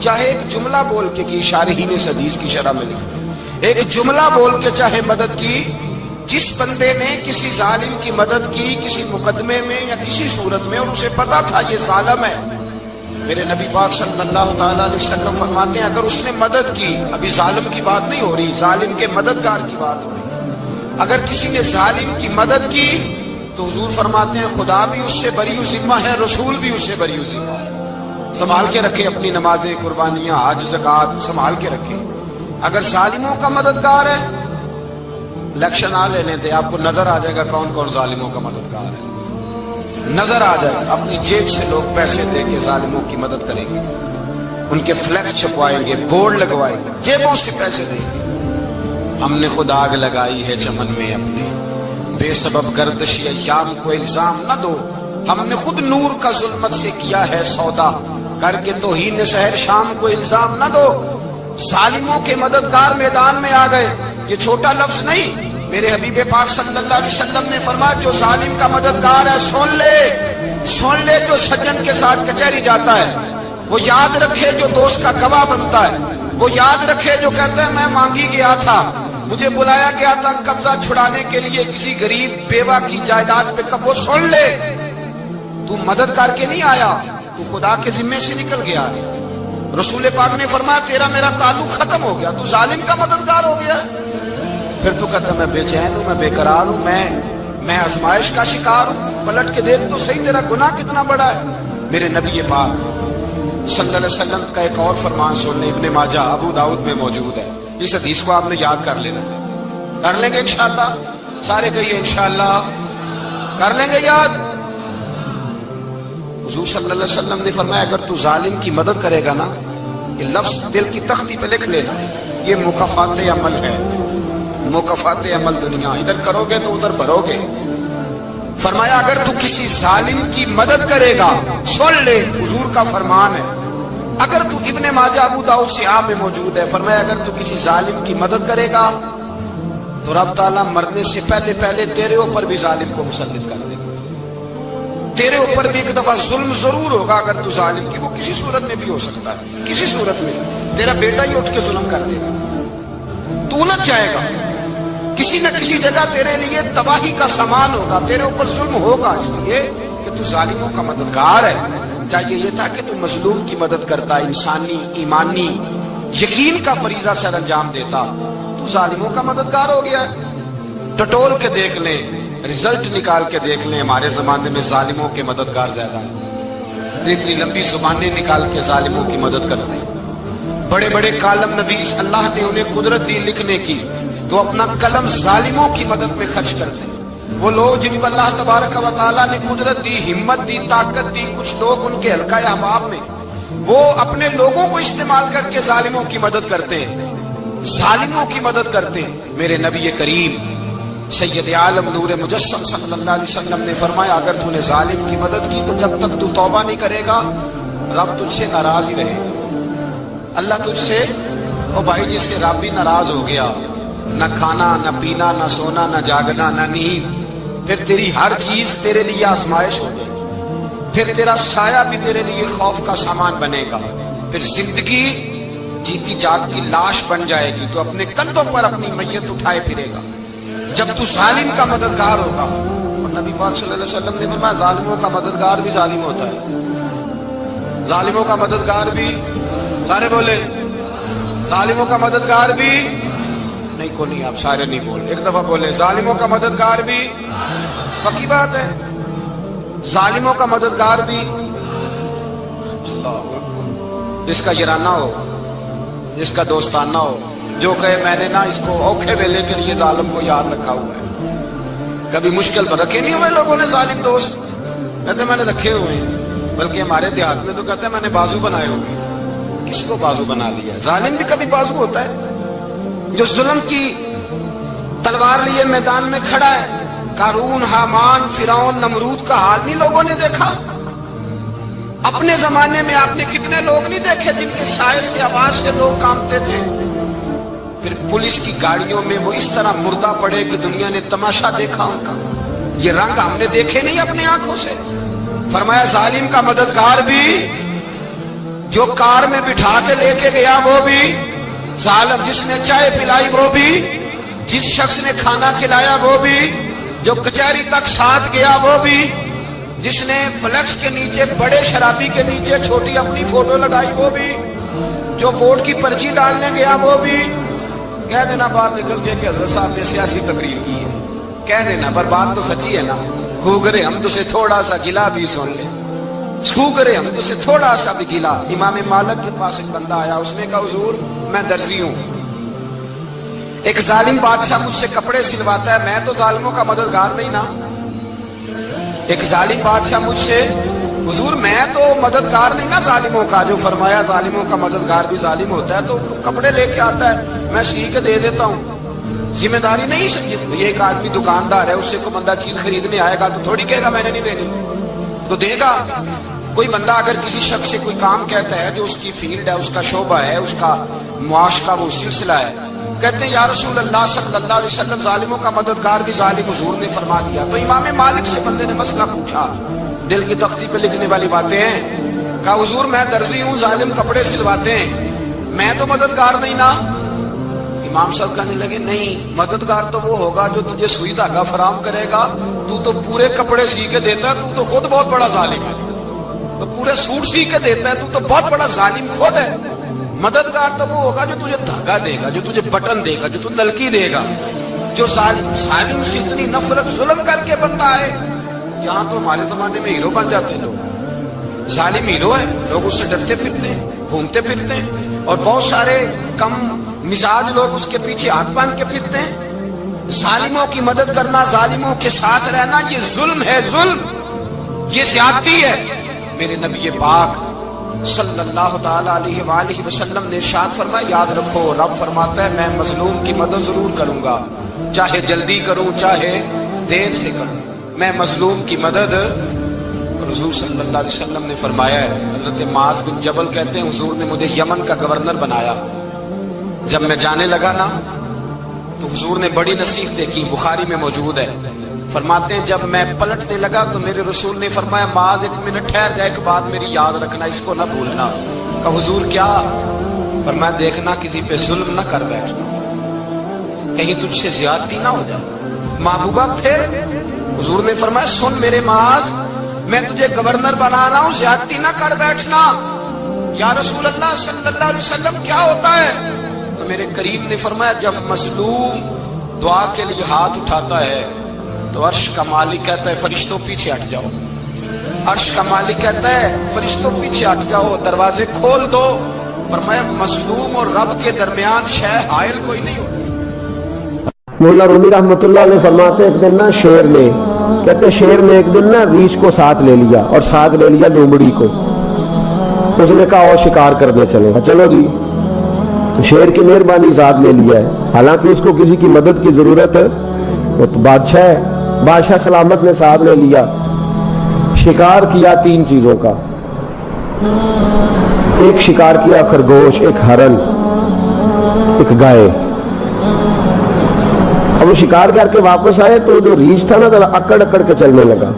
चाहे एक जुमला बोल के की। शारहीन इस हदीस की शरह में लिखते एक जुमला बोल के चाहे मदद की। जिस बंदे ने किसी जालिम की मदद की किसी मुकदमे में या किसी सूरत में और उसे पता था ये जालिम है, मेरे नबी पाक सल्लल्लाहु अलैहि वसल्लम फरमाते हैं अगर उसने मदद की, अभी जालिम की बात नहीं हो रही, जालिम के मददगार की बात हो रही, अगर किसी ने जालिम की मदद की तो हुजूर फरमाते हैं खुदा भी उससे बरी जिम्मा है, रसूल भी उससे बरी जिम्मा है। संभाल के रखे अपनी नमाजें, कुर्बानियां, हज, ज़कात संभाल के रखे। अगर जालिमों का मददगार है, इलेक्शन आ लेने दे, आपको नजर आ जाएगा कौन कौन जालिमों का मददगार है, नजर आ जाएगा। अपनी जेब से लोग पैसे दे के जालिमों की मदद करेंगे, उनके फ्लैक्स छपवाएंगे, बोर्ड लगवाएंगे, जेबों से पैसे देंगे। हमने खुद आग लगाई है चमन में अपने, बेसबब गर्दिश अय्याम को इल्जाम न दो, हमने खुद नूर का जुल्मत से किया है सौदा, करके तौहीन शहर शाम को इल्जाम न दो। जालिमों के मददगार मैदान में आ गए, ये छोटा लफ्ज नहीं, میرے حبیب پاک صلی اللہ علیہ وسلم نے فرمایا جو ظالم کا مددگار ہے سن لے جو سجن کے ساتھ کچہری جاتا ہے، وہ یاد رکھے جو دوست کا گواہ بنتا ہے، وہ یاد رکھے جو کہتا ہے میں مانگی گیا تھا، مجھے بلایا گیا تھا قبضہ چھڑانے کے لیے کسی غریب بیوہ کی جائیداد پہ، وہ سن لے تو مدد کر کے نہیں آیا، تو خدا کے ذمے سے نکل گیا۔ رسول پاک نے فرمایا تیرا میرا تعلق ختم ہو گیا، تو ظالم کا مددگار ہو گیا۔ پھر تو کہتا میں بے چین ہوں، میں بے قرار ہوں، میں آزمائش کا شکار ہوں، پلٹ کے دیکھ تو صحیح تیرا گناہ کتنا بڑا ہے۔ میرے نبی پاک صلی اللہ علیہ وسلم کا ایک اور فرمان سننے، ابن ماجہ ابو داؤد میں موجود ہے، اس حدیث کو آپ نے یاد کر لینا، کر لیں گے انشاءاللہ، سارے کہیے انشاءاللہ کر لیں گے یاد۔ حضور صلی اللہ علیہ وسلم نے فرمایا اگر تو ظالم کی مدد کرے گا نا، یہ لفظ دل کی تختی پہ لکھ لینا، یہ مکافات عمل ہے، مکافات عمل دنیا، ادھر کرو گے تو ادھر بھرو گے۔ فرمایا اگر تو کسی ظالم کی مدد کرے گا، سن لے حضور کا فرمان ہے، اگر تو ابن ماجہ ابو داؤد سیاہ میں موجود ہے، فرمایا اگر تو کسی ظالم کی مدد کرے گا تو رب تعالیٰ مرنے سے پہلے تیرے اوپر بھی ظالم کو مسلط کر دے گا، تیرے اوپر بھی ایک دفعہ ظلم ضرور ہوگا اگر تو ظالم کی، وہ کسی صورت میں بھی ہو سکتا ہے، کسی صورت میں تیرا بیٹا ہی اٹھ کے ظلم کر دے گا، تو الجھ جائے گا، کسی نہ کسی جگہ تیرے لیے تباہی کا سامان ہوگا، تیرے اوپر ظلم ہوگا، اس لیے کہ تو ظالموں کا مددگار ہے۔ چاہیے یہ تھا کہ تو مظلوم کی مدد کرتا، انسانی ایمانی یقین کا فریضہ سر انجام دیتا، تو ظالموں کا مددگار ہو گیا۔ ٹٹول کے دیکھ لیں، رزلٹ نکال کے دیکھ لیں، ہمارے زمانے میں ظالموں کے مددگار زیادہ ہیں، اتنی لمبی زبانیں نکال کے ظالموں کی مدد کرتے ہیں، بڑے بڑے کالم نویس اللہ نے انہیں قدرت دی لکھنے کی، تو اپنا قلم ظالموں کی مدد میں خرچ کرتے ہیں۔ وہ لوگ جن کو اللہ تبارک و تعالیٰ نے قدرت دی، ہمت دی، طاقت دی، کچھ لوگ ان کے حلقہ احباب میں وہ اپنے لوگوں کو استعمال کر کے ظالموں کی مدد کرتے ہیں، ظالموں کی مدد کرتے ہیں۔ میرے نبی کریم سید عالم نور مجسم صلی اللہ علیہ وسلم نے فرمایا اگر تو نے ظالم کی مدد کی تو جب تک تو توبہ نہیں کرے گا رب تجھ سے ناراض ہی رہے گا، اللہ تجھ سے، او بھائی جس سے رب بھی ناراض ہو گیا، نہ کھانا نہ پینا نہ سونا نہ جاگنا نہ نیند، پھر تیری ہر چیز تیرے لیے آزمائش ہو گئی، پھر تیرا سایہ بھی تیرے لیے خوف کا سامان بنے گا، پھر زندگی جیتی جاگتی لاش بن جائے گی، تو اپنے کندھوں پر اپنی میت اٹھائے پھرے گا جب تو ظالم کا مددگار ہوگا۔ اور نبی پاک صلی اللہ علیہ وسلم نے فرمایا ظالموں کا مددگار بھی ظالم ہوتا ہے، ظالموں کا مددگار بھی، سارے بولے ظالموں کا مددگار بھی، نہیں کو نہیں، آپ سارے نہیں بولے، ایک دفعہ بولے ظالموں کا مددگار بھی، پکی بات ہے، ظالموں کا مددگار بھی۔ اللہ جس کا یارانہ ہو، جس کا دوستانہ ہو، جو کہے میں نے نا اس کو اوکھے ویلے کے لیے ظالم کو یاد رکھا ہوا ہے، کبھی مشکل پر رکھے نہیں ہوئے لوگوں نے ظالم دوست، کہتے میں نے رکھے ہوئے ہیں، بلکہ ہمارے دیہات میں تو کہتے ہیں میں نے بازو بنائے ہوئے۔ کس کو بازو بنا لیا؟ ظالم بھی کبھی بازو ہوتا ہے، جو ظلم کی تلوار لیے میدان میں کھڑا ہے۔ قارون، حامان، فرعون، نمرود کا حال نہیں لوگوں نے دیکھا؟ اپنے زمانے میں آپ نے کتنے لوگ نہیں دیکھے جن کے سائے سے، آواز سے لوگ کانپتے تھے؟ پھر پولیس کی گاڑیوں میں وہ اس طرح مردہ پڑے کہ دنیا نے تماشا دیکھا ان کا، یہ رنگ ہم نے دیکھے نہیں اپنی آنکھوں سے۔ فرمایا ظالم کا مددگار بھی، جو کار میں بٹھا کے لے کے گیا وہ بھی ظالم، جس نے چائے پلائی وہ بھی، جس شخص نے کھانا کھلایا وہ بھی، جو کچہری تک ساتھ گیا وہ بھی، جس نے فلیکس کے نیچے، بڑے شرابی کے نیچے چھوٹی اپنی فوٹو لگائی وہ بھی، جو ووٹ کی پرچی ڈالنے گیا وہ بھی۔ کہہ دینا باہر نکل کے کہ حضرت صاحب نے سیاسی تقریر کی ہے، کہہ دینا، پر بات تو سچی ہے نا۔ خو کرے ہم تو سے تھوڑا سا گلا بھی سن لے، خو کرے ہم تو سے تھوڑا سا بھی گلا۔ امام مالک کے پاس ایک بندہ آیا، اس نے کہا حضور میں درزی ہوں، ایک ظالم بادشاہ مجھ سے کپڑے سلواتا ہے، میں تو ظالموں کا مددگار نہیں نا۔ ایک ظالم بادشاہ مجھ سے، حضور میں تو مددگار نہیں نا ظالموں کا، جو فرمایا ظالموں کا مددگار بھی ظالم ہوتا ہے، تو کپڑے لے کے آتا ہے میں سی کے دے دیتا ہوں، ذمہ داری نہیں سمجھے۔ یہ ایک آدمی دکاندار ہے، اس سے کوئی بندہ چیز خریدنے آئے گا تو تھوڑی کہے گا میں نے نہیں دینی، تو دے گا۔ کوئی بندہ اگر کسی شخص سے کوئی کام کہتا ہے جو اس کی فیلڈ ہے، اس کا شعبہ ہے، اس کا معاش کا وہ سلسلہ ہے، کہتے ہیں یا رسول اللہ صلی اللہ علیہ وسلم ظالموں کا مددگار بھی ظالم، حضور نے فرما دیا۔ تو امام مالک سے بندے نے مسئلہ پوچھا، دل کی تختی پہ لکھنے والی باتیں ہیں، کہا حضور میں درزی ہوں، ظالم کپڑے سلواتے ہیں، میں تو مددگار نہیں نا۔ امام صاحب کہنے لگے نہیں، مددگار تو وہ ہوگا جو تجھے سوئی دھاگا فراہم کرے گا، تو پورے کپڑے سی کے دیتا ہے، تو خود بہت بڑا ظالم ہے، تو پورے سوٹ سی کے دیتا ہے، تو بہت بڑا ظالم خود ہے۔ مددگار تو وہ ہوگا جو تجھے دھاگا دے گا، جو تجھے بٹن دے گا، جو تجھے نلکی دے گا۔ جو ظالم سے اتنی نفرت ظلم کر کے بنتا ہے، یہاں تو ہمارے زمانے میں ہیرو بن جاتے ہیں لوگ، ظالم ہیرو ہے، لوگ اس سے ڈرتے پھرتے ہیں، گھومتے پھرتے ہیں، اور بہت سارے کم مزاج لوگ اس کے پیچھے ہاتھ باندھ کے پھرتے ہیں۔ ظالموں کی مدد کرنا، ظالموں کے ساتھ رہنا، یہ ظلم ہے، ظلم، یہ زیادتی ہے۔ میرے نبی پاک صلی اللہ تعالی علیہ وآلہ وسلم نے ارشاد فرمایا، یاد رکھو رب فرماتا ہے میں مظلوم کی مدد ضرور کروں گا، چاہے جلدی کروں چاہے دیر سے کروں، میں مظلوم کی مدد۔ حضور صلی اللہ علیہ وسلم نے فرمایا ہے، حضرت معاذ بن جبل کہتے ہیں حضور نے مجھے یمن کا گورنر بنایا، جب میں جانے لگا نا تو حضور نے بڑی نصیحتیں کی، بخاری میں موجود ہے، فرماتے ہیں جب میں پلٹنے لگا تو میرے رسول نے فرمایا معاذ ایک منٹ ٹھہر جا، ایک بات میری یاد رکھنا، اس کو نہ بھولنا۔ کہا حضور کیا؟ فرمایا دیکھنا کسی پہ ظلم نہ کر بیٹھنا، کہیں تجھ سے زیادتی نہ ہو جائے۔ محبوبہ پھر حضور نے فرمایا سن میرے معاذ، میں تجھے گورنر بنا رہا ہوں، زیادتی نہ کر بیٹھنا۔ یا رسول اللہ صلی اللہ علیہ وسلم کیا ہوتا ہے؟ تو میرے کریم نے فرمایا جب مظلوم دعا کے لیے ہاتھ اٹھاتا ہے تو عرش کا مالک کہتا ہے فرشتوں پیچھے ہٹ جاؤ، عرش کا مالک کہتا ہے فرشتوں پیچھے ہٹ جاؤ، دروازے کھول دو۔ فرمایا مظلوم اور رب کے درمیان شے حائل کوئی نہیں ہوتی۔ مولا رومی رحمۃ اللہ علیہ فرماتے ایک دن نا شیر نے، کہتے شیر نے ایک دن نا ریچھ کو ساتھ لے لیا اور ساتھ لے لیا لومڑی کو، اس نے کہا اور شکار کرنے چلے گا، چلو جی۔ تو شیر کی مہربانی ذات لے لیا ہے، حالانکہ اس کو کسی کی مدد کی ضرورت ہے، وہ تو بادشاہ ہے، بادشاہ سلامت نے ساتھ لے لیا، شکار کیا 3 چیزوں کا، ایک شکار کیا خرگوش، ایک ہرن، ایک گائے۔ اب وہ شکار کر کے واپس آئے تو جو ریچھ تھا نا اکڑ اکڑ کے چلنے لگا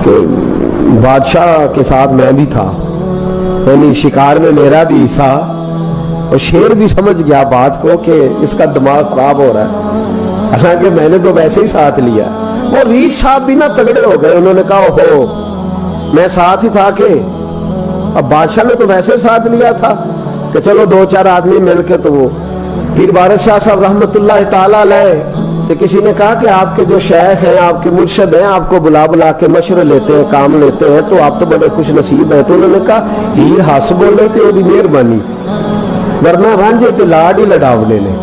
کہ بادشاہ کے ساتھ میں بھی تھا، یعنی شکار میں میرا بھی حصہ، اور شیر بھی سمجھ گیا بات کو کہ اس کا دماغ خراب ہو رہا ہے، حالانکہ میں نے تو ویسے ہی ساتھ لیا۔ وہ ریچھ صاحب بھی نہ تگڑے ہو گئے، انہوں نے کہا اوہو میں ساتھ ہی تھا، کہ اب بادشاہ نے تو ویسے ساتھ لیا تھا کہ چلو 2-4 آدمی مل کے۔ تو وہ پیر بارش شاہ صاحب رحمۃ اللہ تعالی علیہ سے کسی نے کہا کہ آپ کے جو شیخ ہیں، آپ کے مرشد ہیں، آپ کو بلا بلا کے مشورے لیتے ہیں، کام لیتے ہیں، تو آپ تو بڑے خوش نصیب ہیں۔ تو انہوں نے کہا ہیر ہس بول رہے تھے وہ مہربانی، ورنہ رانجے تے لاڈ ہی لڑاولے نے۔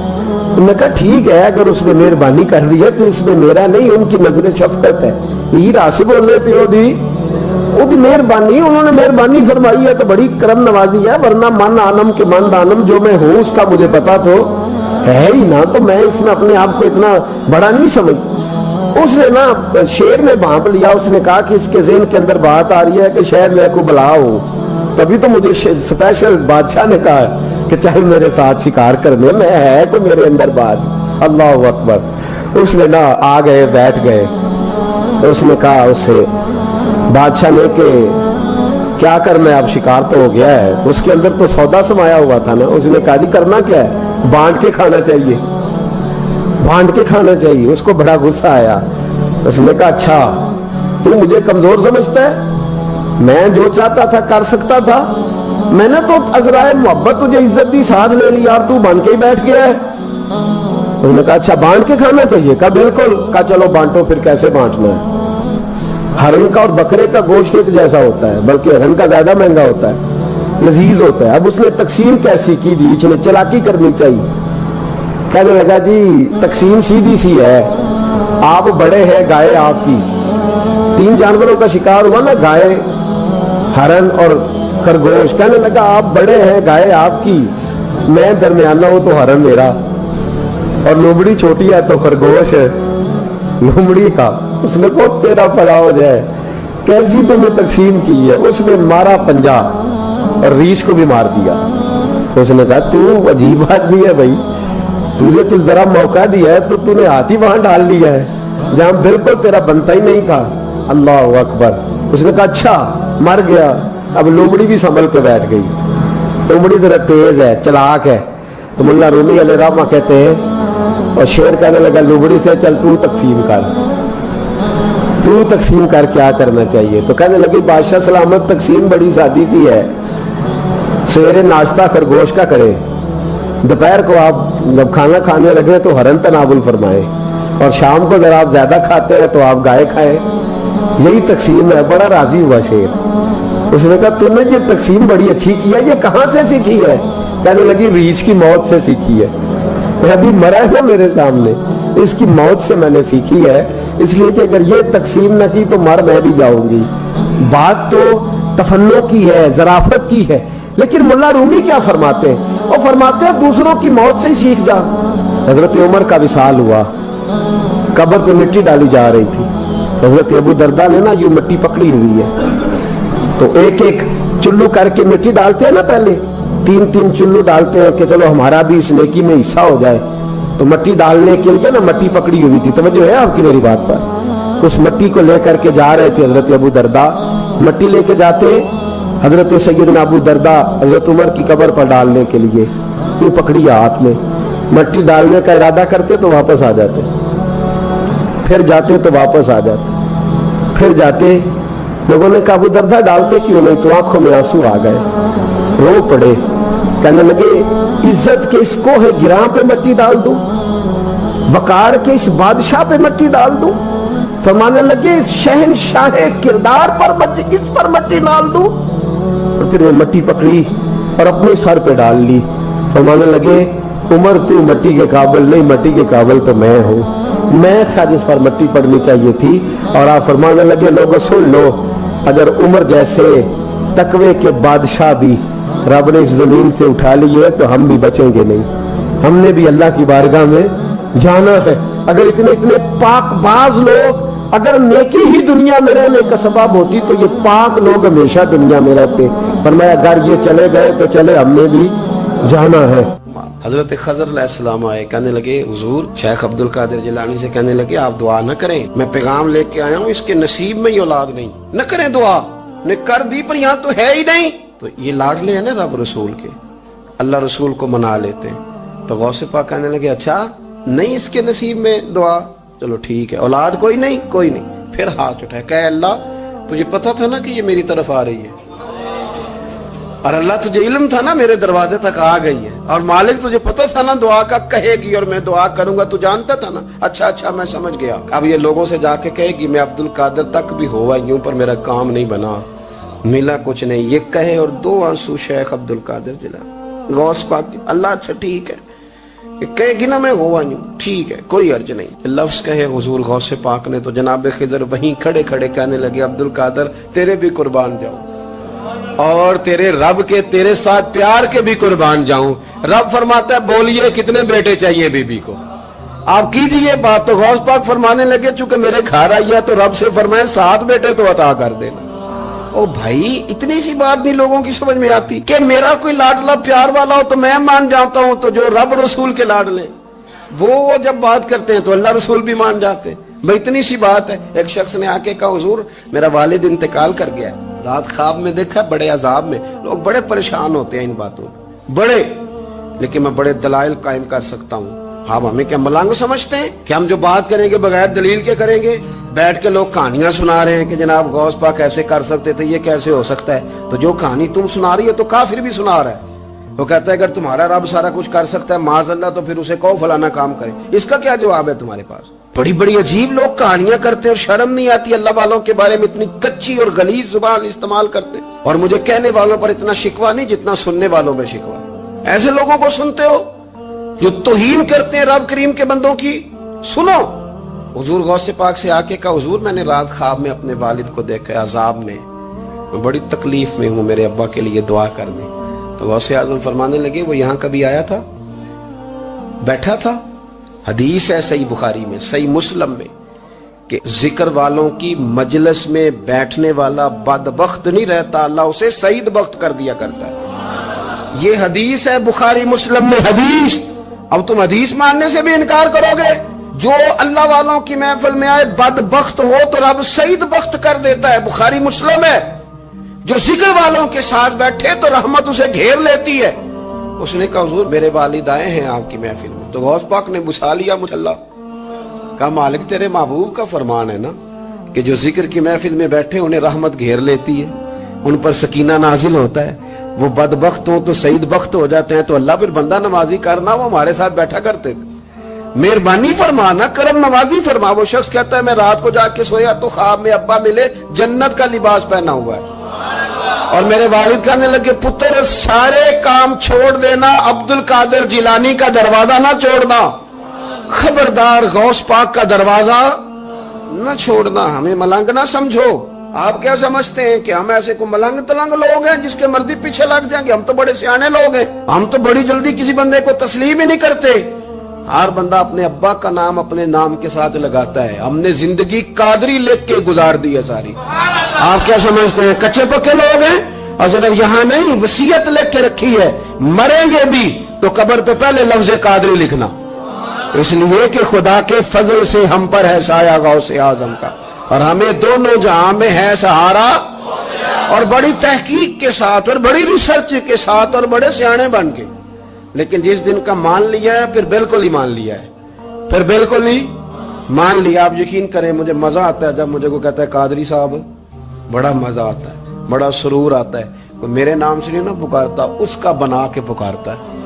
انہوں نے کہا ٹھیک ہے اگر اس نے مہربانی کر رہی ہے تو اس میں میرا نہیں، ان کی نظر شفقت ہے، ہیر ہس بول رہے تھے وہ مہربانی، انہوں نے مہربانی فرمائی ہے تو بڑی کرم نوازی ہے، ورنہ من آنم کے من دانم، جو میں ہوں اس کا مجھے پتا تو ہے ہی نا، تو میں اس میں اپنے آپ کو اتنا بڑا نہیں سمجھ۔ اس نے نا شیر نے بھانپ لیا، اس نے کہا کہ اس کے ذہن کے اندر بات آ رہی ہے کہ شاید میں کو بلا ہوں، تبھی تو مجھے اسپیشل بادشاہ نے کہا کہ چاہے میرے ساتھ شکار کرنے میں، ہے تو میرے اندر بات۔ اللہ اکبر۔ اس نے نا آ گئے، بیٹھ گئے، اس نے کہا اس سے بادشاہ نے کہ کیا کرنا ہے، اب شکار تو ہو گیا ہے، تو اس کے اندر تو سودا سمایا ہوا تھا نا۔ اس نے کہا جی کرنا کیا ہے، بانٹ کے کھانا چاہیے، بانٹ کے کھانا چاہیے۔ اس کو بڑا غصہ آیا، اس نے کہا اچھا تو مجھے کمزور سمجھتا ہے، میں جو چاہتا تھا کر سکتا تھا، میں نے تو عذرائے محبت تجھے عزت دی، ساتھ لے لی، یار تو بن کے ہی بیٹھ گیا ہے۔ اس نے کہا اچھا بانٹ کے کھانا چاہیے، کہا بالکل، کہا چلو بانٹو، پھر کیسے بانٹنا ہے۔ ہرن کا اور بکرے کا گوشت ایک جیسا ہوتا ہے، بلکہ ہرن کا زیادہ مہنگا ہوتا ہے، لذیذ ہوتا ہے۔ اب اس نے تقسیم کیسی کی دی، اس نے چلاکی کرنی چاہیے۔ کہنے لگا جی تقسیم سیدھی سی ہے، آپ بڑے ہیں، گائے آپ کی، 3 جانوروں کا شکار ہوا نا، گائے، ہرن اور خرگوش۔ کہنے لگا آپ بڑے ہیں، گائے آپ کی، میں درمیانہ ہوں تو ہرن میرا، اور لومڑی چھوٹی ہے تو خرگوش ہے لومڑی کا۔ اس نے کو تیرا پڑا ہو جائے، کیسی تم نے تقسیم کی ہے۔ اس نے مارا پنجا اور ریچھ کو بھی مار دیا۔ उसने कहा तू अजीब आदमी है भाई, तुझे तो जरा मौका दिया है तो तूने हाथ ही वहां डाल लिया है जहां बिल्कुल तेरा बनता ही नहीं था। अल्लाह अकबर। उसने कहा अच्छा मर गया। अब लोमड़ी भी संभल के बैठ गई। लोमड़ी जरा तेज है, चलाक है। तो मुल्ला रूमी अलैहि रहमा कहते हैं, और शेर कहने लगा लोमड़ी से चल तू तकसीम कर, तू तकसीम कर क्या करना चाहिए। तो कहने लगी बादशाह सलामत तकसीम बड़ी सादी सी है, सवेरे नाश्ता खरगोश का करे, दोपहर को आप जब खाना खाने लगे तो हरन तनावुल फरमाए, और शाम को जब आप ज्यादा खाते हैं तो आप गाय खाएं। यही तकसीम है। बड़ा राजी हुआ शेर। उसने कहा तूने ये तकसीम बड़ी अच्छी की है, ये कहां से सीखी है। कहने लगी रीछ की मौत से सीखी है। अभी मरा है ना मेरे सामने, इसकी मौत से मैंने सीखी है, इसलिए कि अगर ये तकसीम न की तो मर मैं भी जाऊंगी। बात तो तफन्नो की है, जराफत की है, लेकिन मुल्ला रूमी क्या फरमाते हैं, वो फरमाते हैं दूसरों की मौत से ही सीख जा। हजरत उमर का विसाल हुआ, कब्र पे मिट्टी डाली जा रही थी। हजरत अबू दरदा ने ना यूं मिट्टी पकड़ी हुई है, तो एक एक चुल्लू करके मिट्टी डालते हैं ना, पहले 3-3 चुल्लू डालते हैं कि चलो हमारा भी इस नेकी में हिस्सा हो जाए। तो मिट्टी डालने के लिए ना मिट्टी पकड़ी हुई थी। तवज्जो है आपकी मेरी बात पर। उस मिट्टी को लेकर के जा रहे थे हजरत अबू दरदा। मिट्टी लेके जाते हजरत सैयदना अबू दरदा हजरत उमर की कब्र पर डालने के लिए, यूं पकड़ी हाथ में, मिट्टी डालने का इरादा करते तो वापस आ जाते, फिर जाते तो वापस आ जाते, फिर जाते। लोगों ने कहा अबू दरदा डालते क्यों नहीं, तो आंखों में आंसू आ गए, रो पड़े। कहने लगे इज्जत के इस कोहे गिरा पे मिट्टी डाल दूं, वकार के इस बादशाह पे मिट्टी डाल दूं। फरमाने लगे शहनशाह किरदार पर इस पर मिट्टी डाल दूं। और फिर वो मिट्टी पकड़ी और अपने सर पे डाल ली। फरमाने लगे उमर तू मिट्टी के काबिल नहीं, मिट्टी के काबिल तो मैं हूं, मैं था जिस पर मिट्टी पड़नी चाहिए थी। और आप फरमाने लगे लोगों सुन लो, अगर उमर जैसे तकवे के बादशाह भी रब ने इस जमीन से उठा लिए तो हम भी बचेंगे नहीं, हमने भी अल्लाह की बारगाह में जाना है। अगर इतने इतने पाकबाज लोग अगर नेकी ही दुनिया में रहने का सबब होती तो ये पाक लोग हमेशा दुनिया में रहते। पर मैं अगर ये चले गए तो चले, हमने भी जाना है। हजरत खजर अलैहिस्सलाम आए, कहने लगे हुजूर शेख अब्दुल कादिर जिलानी से कहने लगे आप दुआ न करें, मैं पैगाम लेके आया हूँ, इसके नसीब में ही औलाद नहीं, न करें दुआ। ने कर दी पर यहाँ तो है ही नहीं। तो ये लाडले हैं ना रब रसूल के, अल्लाह रसूल को मना लेते हैं। तो गौसे पाक कहने लगे अच्छा नहीं इसके नसीब में दुआ, चलो ठीक है, औलाद कोई नहीं, कोई नहीं। फिर हाथ उठाए, कहे अल्लाह तुझे पता था ना कि ये मेरी तरफ आ रही है, और अल्लाह तुझे इल्म था ना मेरे दरवाजे तक आ गई है, और मालिक तुझे पता था ना दुआ का कहेगी और मैं दुआ करूंगा, तू जानता था ना। अच्छा अच्छा मैं समझ गया। अब ये लोगों से जाके कहेगी मैं अब्दुल कादिर तक भी हुआ यूं पर मेरा काम नहीं बना, मिला कुछ नहीं, ये कहे और 2 आंसू शेख अब्दुल कादिर जिलानी गौस पाक। अल्लाह अच्छा ठीक है, कहेगी ना मैं हुआ यूं, ठीक है कोई अर्ज नहीं। लफ्ज कहे हुजूर गौसे पाक ने तो जनाब खिजर वहीं खड़े खड़े कहने लगे अब्दुल कादिर तेरे भी कुर्बान जाऊं और तेरे रब के तेरे साथ प्यार के भी कुर्बान जाऊं। रब फरमाता है बोलिए कितने बेटे चाहिए बीबी को, आप कीजिए बात। तो गौस पाक फरमाने लगे चूंकि मेरे घर आई है तो रब से फरमाए 7 बेटे तो अता कर देना। ओ भाई इतनी सी बात नहीं लोगों की समझ में आती कि मेरा कोई लाडला प्यार वाला हो तो मैं मान जाता हूं, तो जो रब रसूल के लाडले वो जब बात करते हैं तो अल्लाह रसूल भी मान जाते हैं। भाई इतनी सी बात है। एक शख्स ने आके कहा हुजूर मेरा वालिद इंतकाल कर गया, रात ख्वाब में देखा बड़े अजाब में। लोग बड़े परेशान होते हैं इन बातों में बड़े, लेकिन मैं बड़े दलाइल कायम कर सकता हूँ। आप हमें क्या मलांग समझते हैं कि हम जो बात करेंगे बगैर दलील के करेंगे? बैठ के लोग कहानियां सुना रहे हैं कि जनाब गौस पाक ऐसे कर सकते थे, ये कैसे हो सकता है। तो जो कहानी तुम सुना रही हो तो काफिर भी सुना रहा है। वो कहता है अगर तुम्हारा रब सारा कुछ कर सकता है माज़अल्लाह तो फिर उसे कहो फलाना काम करे। इसका क्या जवाब है तुम्हारे पास? बड़ी बड़ी अजीब लोग कहानियां करते हैं और शर्म नहीं आती अल्लाह वालों के बारे में, इतनी कच्ची और गलीज जुबान इस्तेमाल करते हैं। और मुझे कहने वालों पर इतना शिकवा नहीं जितना सुनने वालों में शिकवा। ऐसे लोगों को सुनते हो जो तौहीन करते हैं रब करीम के बंदों की। सुनो हुजूर गौसे पाक से आके कहा हुजूर मैंने रात ख्वाब में अपने वालिद को देखा अजाब में, मैं बड़ी तकलीफ में हूं, मेरे अब्बा के लिए दुआ कर दी। तो गौसे आजम फरमाने लगे वो यहां कभी आया था, बैठा था। हदीस है सही बुखारी में सही मुस्लिम में कि जिक्र वालों की मजलिस में बैठने वाला बदबख्त नहीं रहता, अल्लाह उसे सईद बख्त कर दिया करता है। یہ حدیث ہے بخاری مسلم میں حدیث. اب تم حدیث ماننے سے بھی انکار کرو گے؟ جو اللہ والوں کی محفل میں آئے بدبخت ہو تو رب سعید بخت کر دیتا ہے. بخاری مسلم ہے. جو ذکر والوں کے ساتھ بیٹھے تو رحمت اسے گھیر لیتی ہے. اس نے کہا حضور میرے والد آئے ہیں آپ کی محفل میں. تو غوث پاک نے بچھا لیا مصلا. کہا مالک تیرے محبوب کا فرمان ہے نا کہ جو ذکر کی محفل میں بیٹھے انہیں رحمت گھیر لیتی ہے, ان پر سکینہ نازل ہوتا ہے. وہ بدبخت ہوں تو سعید بخت ہو جاتے ہیں. تو اللہ پھر بندہ نوازی کرنا, وہ ہمارے ساتھ بیٹھا کرتے تھے. مہربانی فرمانا, کرم نوازی فرما. وہ شخص کہتا ہے میں رات کو جا کے سویا تو خواب میں ابا ملے جنت کا لباس پہنا ہوا ہے, اور میرے والد کہنے لگے پتر سارے کام چھوڑ دینا, عبد القادر جیلانی کا دروازہ نہ چھوڑنا, خبردار غوث پاک کا دروازہ نہ چھوڑنا. ہمیں ملنگ نہ سمجھو. آپ کیا سمجھتے ہیں کہ ہم ایسے کو ملنگ تلنگ لوگ ہیں جس کے مرضی پیچھے لگ جائیں گے؟ ہم تو بڑے سیانے لوگ ہیں. ہم تو بڑی جلدی کسی بندے کو تسلیم ہی نہیں کرتے. ہر بندہ اپنے ابا کا نام اپنے نام کے ساتھ لگاتا ہے. ہم نے زندگی قادری لکھ کے گزار دی ہے ساری. آپ کیا سمجھتے ہیں کچے پکے لوگ ہیں؟ اور صرف یہاں نہیں, وصیت لکھ کے رکھی ہے مریں گے بھی تو قبر پہ پہلے لفظ قادری لکھنا, اس لیے کہ خدا کے فضل سے ہم پر ہے سایہ غوث اعظم کا, اور ہمیں دونوں جہاں میں ہے سہارا. اور بڑی تحقیق کے ساتھ اور بڑی ریسرچ کے ساتھ اور بڑے سیانے بن کے. لیکن جس دن کا مان لیا ہے پھر بالکل ہی مان لیا ہے, پھر بالکل ہی مان لیا. آپ یقین کریں مجھے مزہ آتا ہے جب مجھے کوئی کہتا ہے قادری صاحب, بڑا مزہ آتا ہے, بڑا سرور آتا ہے. کوئی میرے نام سے نہیں نا پکارتا, اس کا بنا کے پکارتا ہے.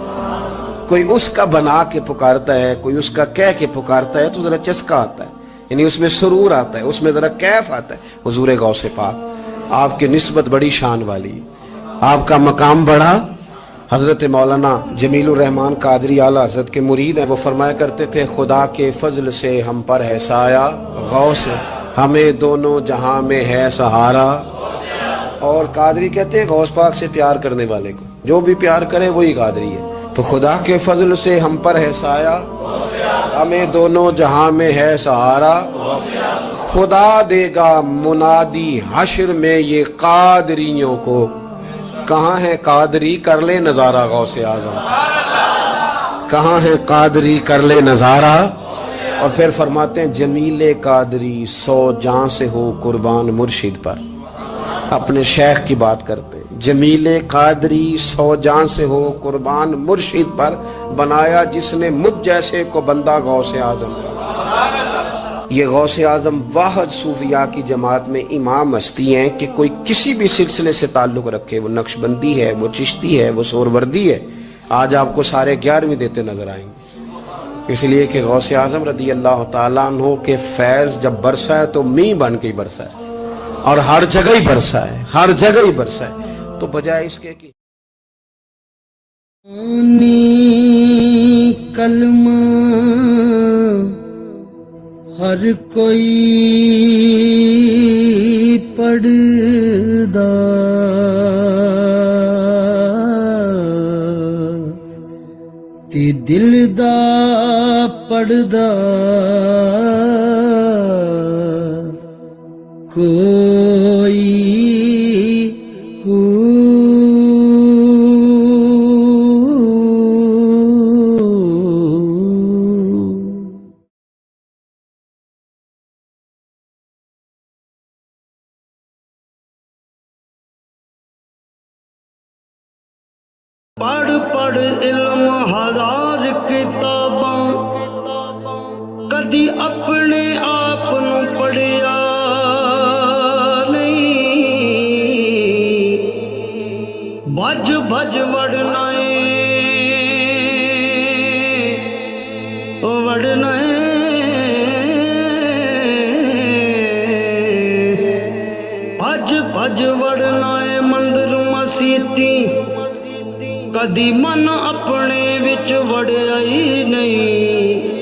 کوئی اس کا بنا کے پکارتا ہے, کوئی اس کا کہہ کے پکارتا ہے, تو ذرا چسکا آتا ہے, یعنی اس میں سرور آتا ہے, اس میں ذرا کیف آتا ہے. حضور غوث پاک آپ کی نسبت بڑی شان والی, آپ کا مقام بڑا. حضرت مولانا جمیل الرحمان قادری اعلیٰ حضرت کے مرید ہیں. وہ فرمایا کرتے تھے خدا کے فضل سے ہم پر ہے سایہ غوث, ہمیں دونوں جہاں میں ہے سہارا. اور قادری کہتے ہیں غوث پاک سے پیار کرنے والے کو, جو بھی پیار کرے وہی قادری ہے. تو خدا کے فضل سے ہم پر ہے سایہ, ہمیں دونوں جہاں میں ہے سہارا. خدا دے گا منادی حشر میں یہ قادریوں کو, کہاں ہے قادری کر لے نظارہ غوث اعظم, کہاں ہے قادری کر لے نظارہ. اور پھر فرماتے ہیں جمیل قادری 100 جاں سے ہو قربان مرشد پر. اپنے شیخ کی بات کرتے, جمیل قادری 100 جاں سے ہو قربان مرشد پر, بنایا جس نے مجھ جیسے کو بندہ غوث اعظم. یہ غوث اعظم واحد صوفیاء کی جماعت میں امام ہستی ہیں کہ کوئی کسی بھی سلسلے سے تعلق رکھے, وہ نقشبندی ہے, وہ چشتی ہے, وہ سوروردی ہے, آج آپ کو سارے 11ویں دیتے نظر آئیں گے. اس لیے کہ غوث اعظم رضی اللہ تعالیٰ عنہ کے فیض جب برسا ہے تو می بن کے ہی برسا ہے, اور ہر جگہ ہی برسا ہے, ہر جگہ ہی برسا ہے. تو بجائے اس کے کہ کلمہ ہر کوئی پڑھدا, تے دل دا پڑھدا کوئی پڑھ پڑھ علم ہزار کتاباں, کدی اپنے آپ نو پڑھیا نہیں. بھج بھج وڑنا وڑنا بھج بھج وڑنا مندر مسیتی, کدی من اپنے وچ وڑیا ہی نہیں.